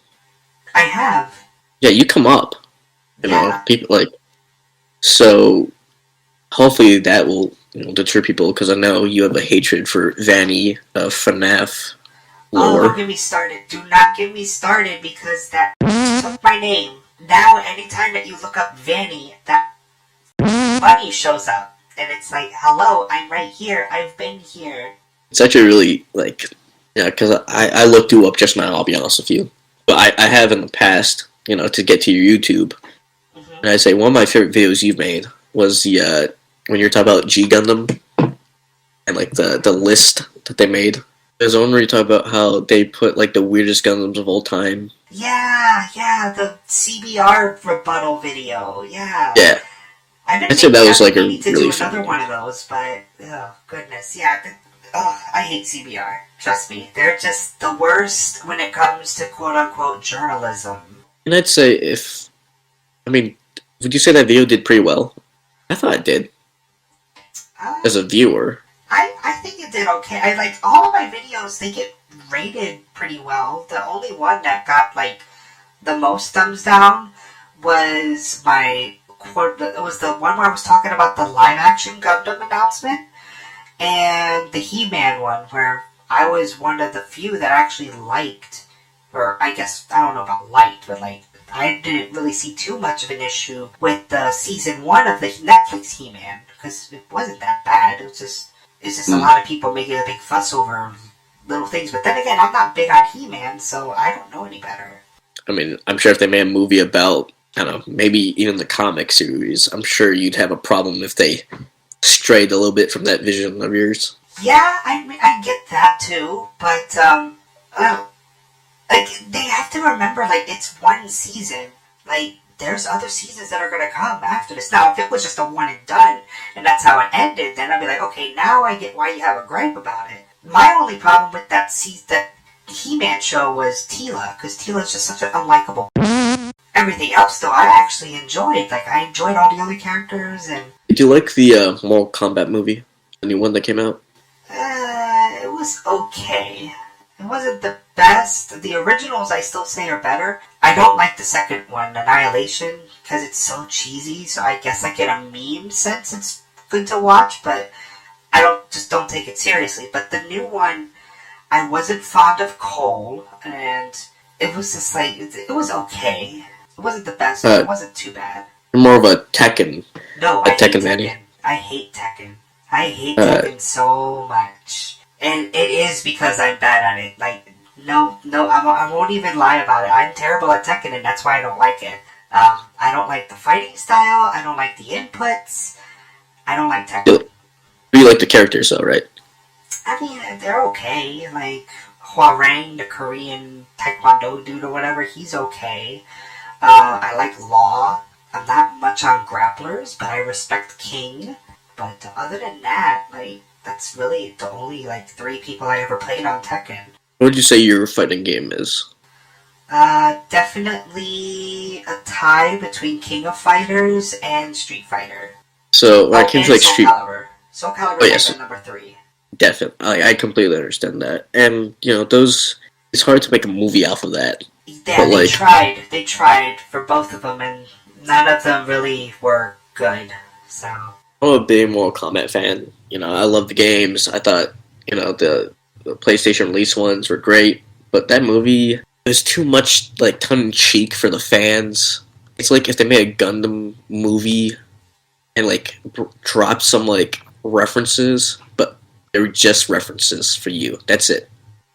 I have. Yeah, you come up. People, like, so hopefully that will deter people, because I know you have a hatred for Vanny of FNAF. Oh, don't lore. get me started. Do not get me started because that took my name. Now, anytime that you look up Vanny, that bunny shows up. And it's like, hello, I'm right here. I've been here. It's actually really like, yeah, because I looked you up just now. I'll be honest with you, but I have in the past, to get to your YouTube, Hmm. and I say one of my favorite videos you've made was the when you're talking about G Gundam and like the list that they made. There's one where you talk about how they put like the weirdest Gundams of all time. Yeah, the CBR rebuttal video. Yeah. Yeah, I've I'd say that was been like a meaning to do really fun another video. one of those, but oh goodness, yeah. I hate CBR. Trust me, they're just the worst when it comes to quote unquote journalism. And I'd say I mean, would you say that video did pretty well? I thought it did Uh, as a viewer. I think it did okay. I like all of my videos. They get rated pretty well. The only one that got like the most thumbs down was my quote. It was the one where I was talking about the live action Gundam announcement. And the He-Man one, where I was one of the few that actually liked, or I guess, I don't know about liked, but like, I didn't really see too much of an issue with the season 1 of the Netflix He-Man, because it wasn't that bad. It's just a Mm. lot of people making a big fuss over little things. But then again, I'm not big on He-Man, so I don't know any better. I mean, I'm sure if they made a movie about, I don't know, maybe even the comic series, I'm sure you'd have a problem if they strayed a little bit from that vision of yours. Yeah, I get that too, but uh, like they have to remember, like it's one season. Like there's other seasons that are gonna come after this. Now, if it was just a one and done, and that's how it ended, then I'd be like, okay, now I get why you have a gripe about it. My only problem with that He-Man show was Tila, because Tila's just such an unlikable. Everything else, though, I actually enjoyed. Like I enjoyed all the other characters, and Did you like the Mortal Kombat movie, the new one that came out? it was okay. It wasn't the best. The originals, I still say, are better. I don't like the second one, Annihilation, because it's so cheesy. So I guess like in a meme sense, it's good to watch, but I don't take it seriously. But the new one, I wasn't fond of Cole, and it was just like it was okay. It wasn't the best, but it wasn't too bad. You're more of a Tekken, No, a I hate Tekken Tekken. Vanny. I hate Tekken. I hate Tekken so much. And it is because I'm bad at it. Like, no, I won't even lie about it. I'm terrible at Tekken, and that's why I don't like it. I don't like the fighting style. I don't like the inputs. I don't like Tekken. You like the characters, though, right? I mean, they're okay. Like, Hwarang, the Korean Taekwondo dude or whatever, he's okay. I like Law. I'm not much on grapplers, but I respect King. But other than that, like, that's really the only, like, 3 people I ever played on Tekken. What would you say your fighting game is? Definitely a tie between King of Fighters and Street Fighter. So, when it came and to like Soul Street, Calibur. Soul Calibur is yes, like number 3. definitely, I completely understand that, and those. It's hard to make a movie off of that. Yeah, But, like, they tried for both of them, and none of them really were good, so. I'm a big Mortal Kombat fan. I love the games. I thought, the PlayStation release ones were great, but that movie was too much like tongue in cheek for the fans. It's like if they made a Gundam movie and like dropped some like references, but they were just references for you. That's it.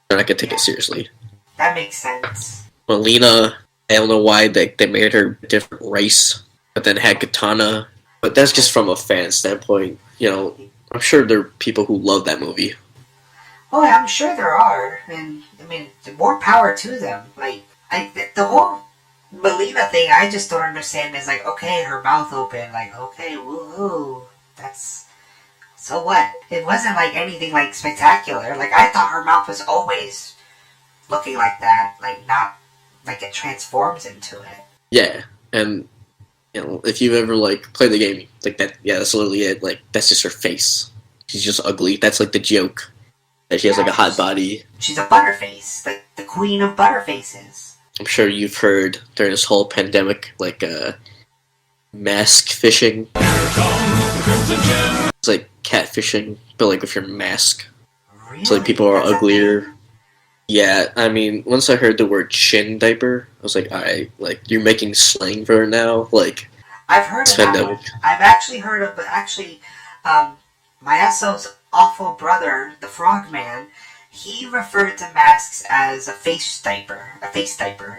They're not gonna take it seriously. That makes sense. Melina, I don't know why they made her a different race, but then had Katana. But that's just from a fan standpoint. I'm sure there are people who love that movie. Oh, yeah, I'm sure there are, and I mean, more power to them. Like, the whole Melina thing, I just don't understand. Is like, okay, her mouth open, like, okay, woohoo, that's so what? It wasn't like anything like spectacular. Like, I thought her mouth was always looking like that, like not like it transforms into it. Yeah, and if you've ever like played the game like that, yeah, that's literally it. Like that's just her face. She's just ugly. That's like the joke that she has like a hot body. She's a butterface, like the queen of butterfaces. I'm sure you've heard during this whole pandemic, like mask fishing. It's like catfishing, but like with your mask. Really? So like people are That's a uglier. thing? Yeah, I mean, once I heard the word chin diaper, I was like, alright, like, you're making slang for it now? Like, I've heard it's of that one. pandemic. I've actually heard of, but actually, my SO's awful brother, the Frogman, he referred to masks as a face diaper,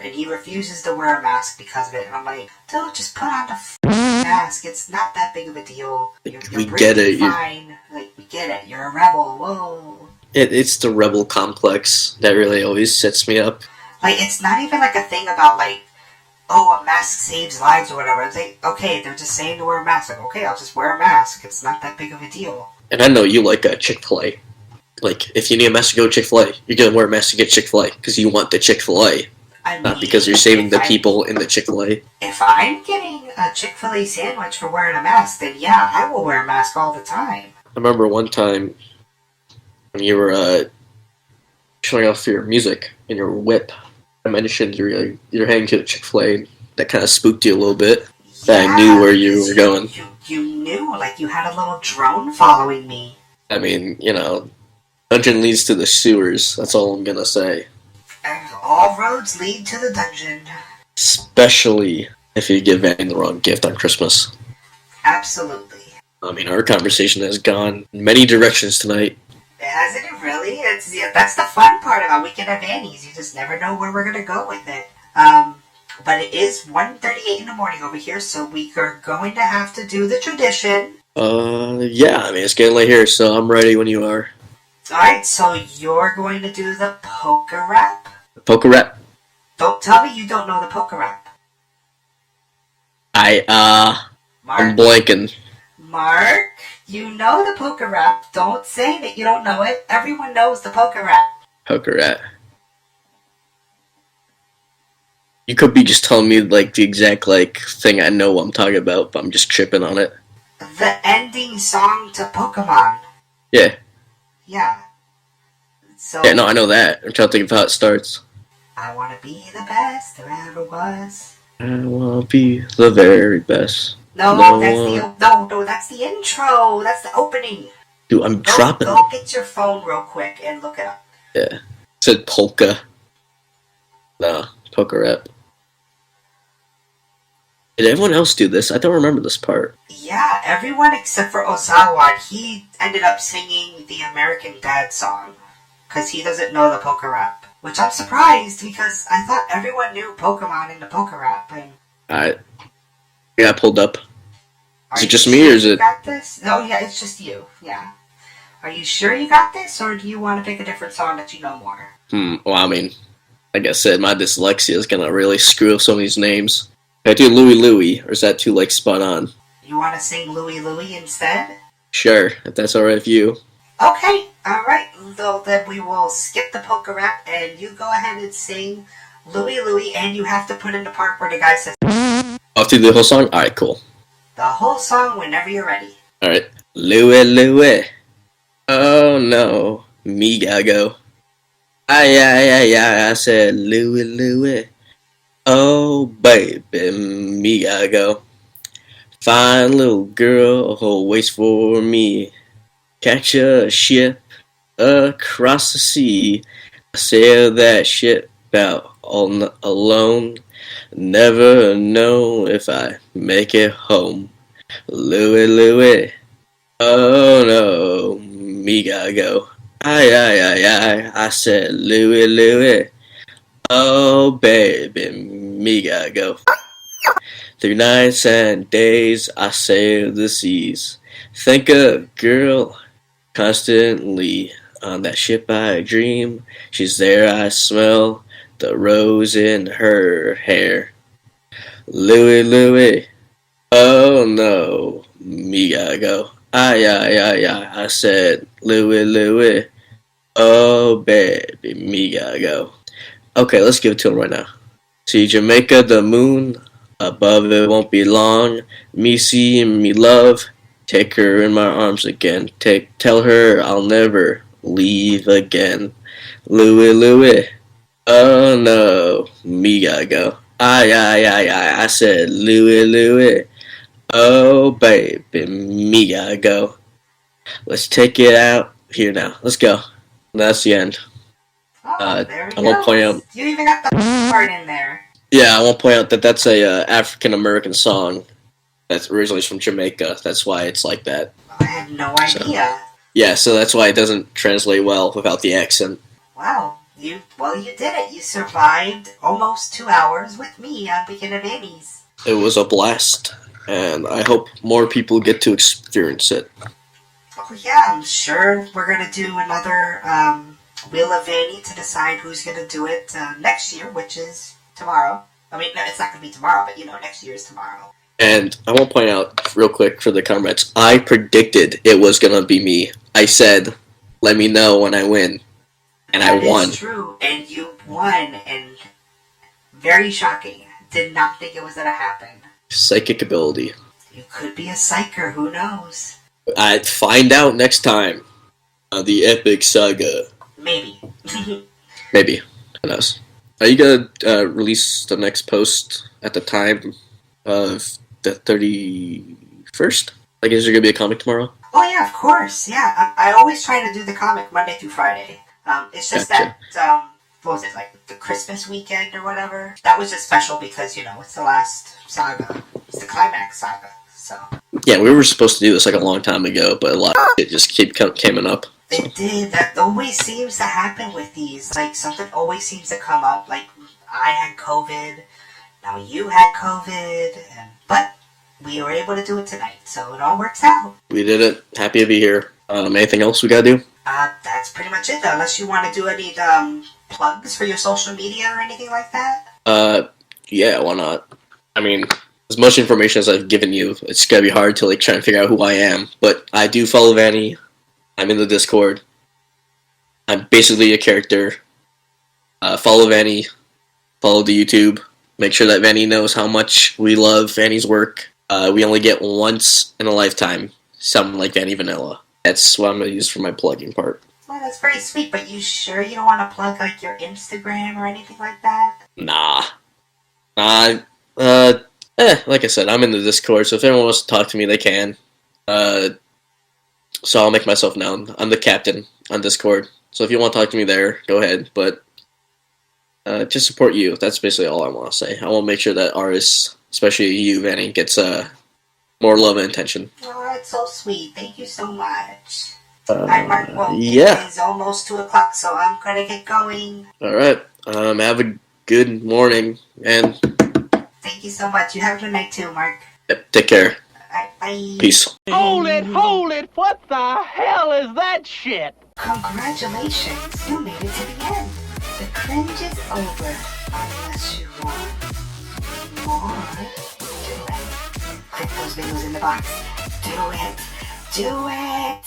and he refuses to wear a mask because of it. And I'm like, dude, just put on the mask. It's not that big of a deal. You're We get breathing it. fine. Like, we get it. You're a rebel. Whoa. It's the rebel complex that really always sets me up. Like, it's not even like a thing about, like, oh, a mask saves lives or whatever. It's like, okay, they're just saying to wear a mask. Like, okay, I'll just wear a mask. It's not that big of a deal. And I know you like Chick-fil-A. Like, if you need a mask to go Chick-fil-A, you're gonna wear a mask to get Chick-fil-A because you want the Chick-fil-A, I not mean, because you're saving the people in the Chick-fil-A. if I'm getting a Chick-fil-A sandwich for wearing a mask, then yeah, I will wear a mask all the time. I remember one time when you were showing off your music and your whip. I mentioned you're heading to the Chick-fil-A. That kind of spooked you a little bit. That I knew Yeah, where you were going. you knew, like you had a little drone following me. I mean, dungeon leads to the sewers. That's all I'm gonna say. And all roads lead to the dungeon. Especially if you give Vanny the wrong gift on Christmas. Absolutely. I mean, our conversation has gone in many directions tonight. Hasn't it really? That's the fun part about Weekend at Vanny's. You just never know where we're gonna go with it. But it is 1:38 in the morning over here, so we are going to have to do the tradition. Yeah, I mean, it's getting late here, so I'm ready when you are. Alright, so you're going to do the poker rap? Poker rap. Don't tell me you don't know the poker rap. I'm Mark, blanking. Mark, you know the poker rap. Don't say that you don't know it. Everyone knows the poker rap. Poker rap. You could be just telling me, like, the exact, like, thing I know what I'm talking about, but I'm just tripping on it. The ending song to Pokemon. Yeah. Yeah. So, Yeah, no, I know that. I'm trying to think of how it starts. I want to be the best there ever was. I want to be the very best. No, No that's the intro. That's the opening. Dude, I'm dropping. Go get your phone real quick and look it up. Yeah. It said polka. No, poker rap. Did everyone else do this? I don't remember this part. Yeah, everyone except for Ozawa, he ended up singing the American Dad song. Because he doesn't know the poker rap. Which I'm surprised, because I thought everyone knew Pokemon in the poker rap. And Alright. I got pulled up. Is it just you me, sure or is you it... got this? No, yeah, it's just you. Yeah. Are you sure you got this, or do you want to pick a different song that you know more? Well, I mean, like I said, my dyslexia is gonna really screw up some of these names. Can I do Louie Louie, or is that too, like, spot on? You want to sing Louie Louie instead? Sure, if that's alright with you. Okay, alright. Then we will skip the poker rap, and you go ahead and sing Louie Louie, and you have to put in the part where the guy says... I'll have to do the whole song? Alright, cool. The whole song whenever you're ready. Alright. Louie Louie. Oh no, me gotta go. I said Louie Louie. Oh baby, me gotta go. Fine little girl, hold waits for me. Catch a ship across the sea. I sail that ship out all alone. Never know if I make it home. Louie Louie. Oh no, me gotta go. I said Louie Louie. Oh baby, me gotta go. Through nights and days I sail the seas. Think of girl constantly. On that ship I dream. She's there I smell the rose in her hair. Louie Louie. Oh no, me gotta go. I said Louie Louie. Oh baby, me gotta go. Okay, let's give it to him right now. See Jamaica, the moon, above it won't be long. Me see me love, take her in my arms again. Tell her I'll never leave again. Louie Louie, oh no, me gotta go. I said Louie Louie, oh baby, me gotta go. Let's take it out here now. Let's go. That's the end. Oh, there we I want to point out. You even got the part in there. Yeah, I want to point out that that's a African American song that's originally from Jamaica. That's why it's like that. I had no idea. Yeah, so that's why it doesn't translate well without the accent. Wow, you did it. You survived almost 2 hours with me on Weekend of Annie's. It was a blast, and I hope more people get to experience it. Oh yeah, I'm sure we're gonna do another Wheel of Vanny to decide who's gonna do it next year, which is tomorrow. I mean, no, it's not gonna be tomorrow, but next year is tomorrow. And I want to point out real quick for the comrades, I predicted it was going to be me. I said, let me know when I win. And I won. That's true, and you won, and very shocking. Did not think it was going to happen. Psychic ability. You could be a psyker, who knows? I'd find out next time on the Epic Saga. Maybe. Maybe. Who knows? Are you going to release the next post at the time of the 31st? Like, is there going to be a comic tomorrow? Oh, yeah, of course. Yeah, I always try to do the comic Monday through Friday. It's just Gotcha. that, what was it, like the Christmas weekend or whatever? That was just special because, it's the last saga. It's the climax saga, so. Yeah, we were supposed to do this like a long time ago, but a lot of it just coming up. It did. That always seems to happen with these. Like, something always seems to come up. Like, I had COVID. Now you had COVID, but we were able to do it tonight, so it all works out. We did it. Happy to be here. Anything else we gotta do? That's pretty much it, unless you want to do any plugs for your social media or anything like that. Yeah, why not? I mean, as much information as I've given you, it's gonna be hard to try and figure out who I am. But I do follow Vanny. I'm in the Discord. I'm basically a character. Follow Vanny. Follow the YouTube. Make sure that Vanny knows how much we love Vanny's work. We only get once in a lifetime something like Vanny Vanilla. That's what I'm going to use for my plugging part. Well, that's very sweet, but you sure you don't want to plug, like, your Instagram or anything like that? Nah. Like I said, I'm in the Discord, so if anyone wants to talk to me, they can. So I'll make myself known. I'm the captain on Discord. So if you want to talk to me there, go ahead. But just support you. That's basically all I want to say. I want to make sure that artists, especially you, Vanny, gets more love and attention. Oh, that's so sweet. Thank you so much. Alright, Mark. Well, yeah. It is almost 2 o'clock, so I'm going to get going. Alright. Have a good morning, and thank you so much. You have a good night too, Mark. Yep, take care. Alright, bye. Peace. Hold it! What the hell is that shit? Congratulations, you made it to the end. The cringe is over, unless you want more. Do it. Click those videos in the box. Do it. Do it.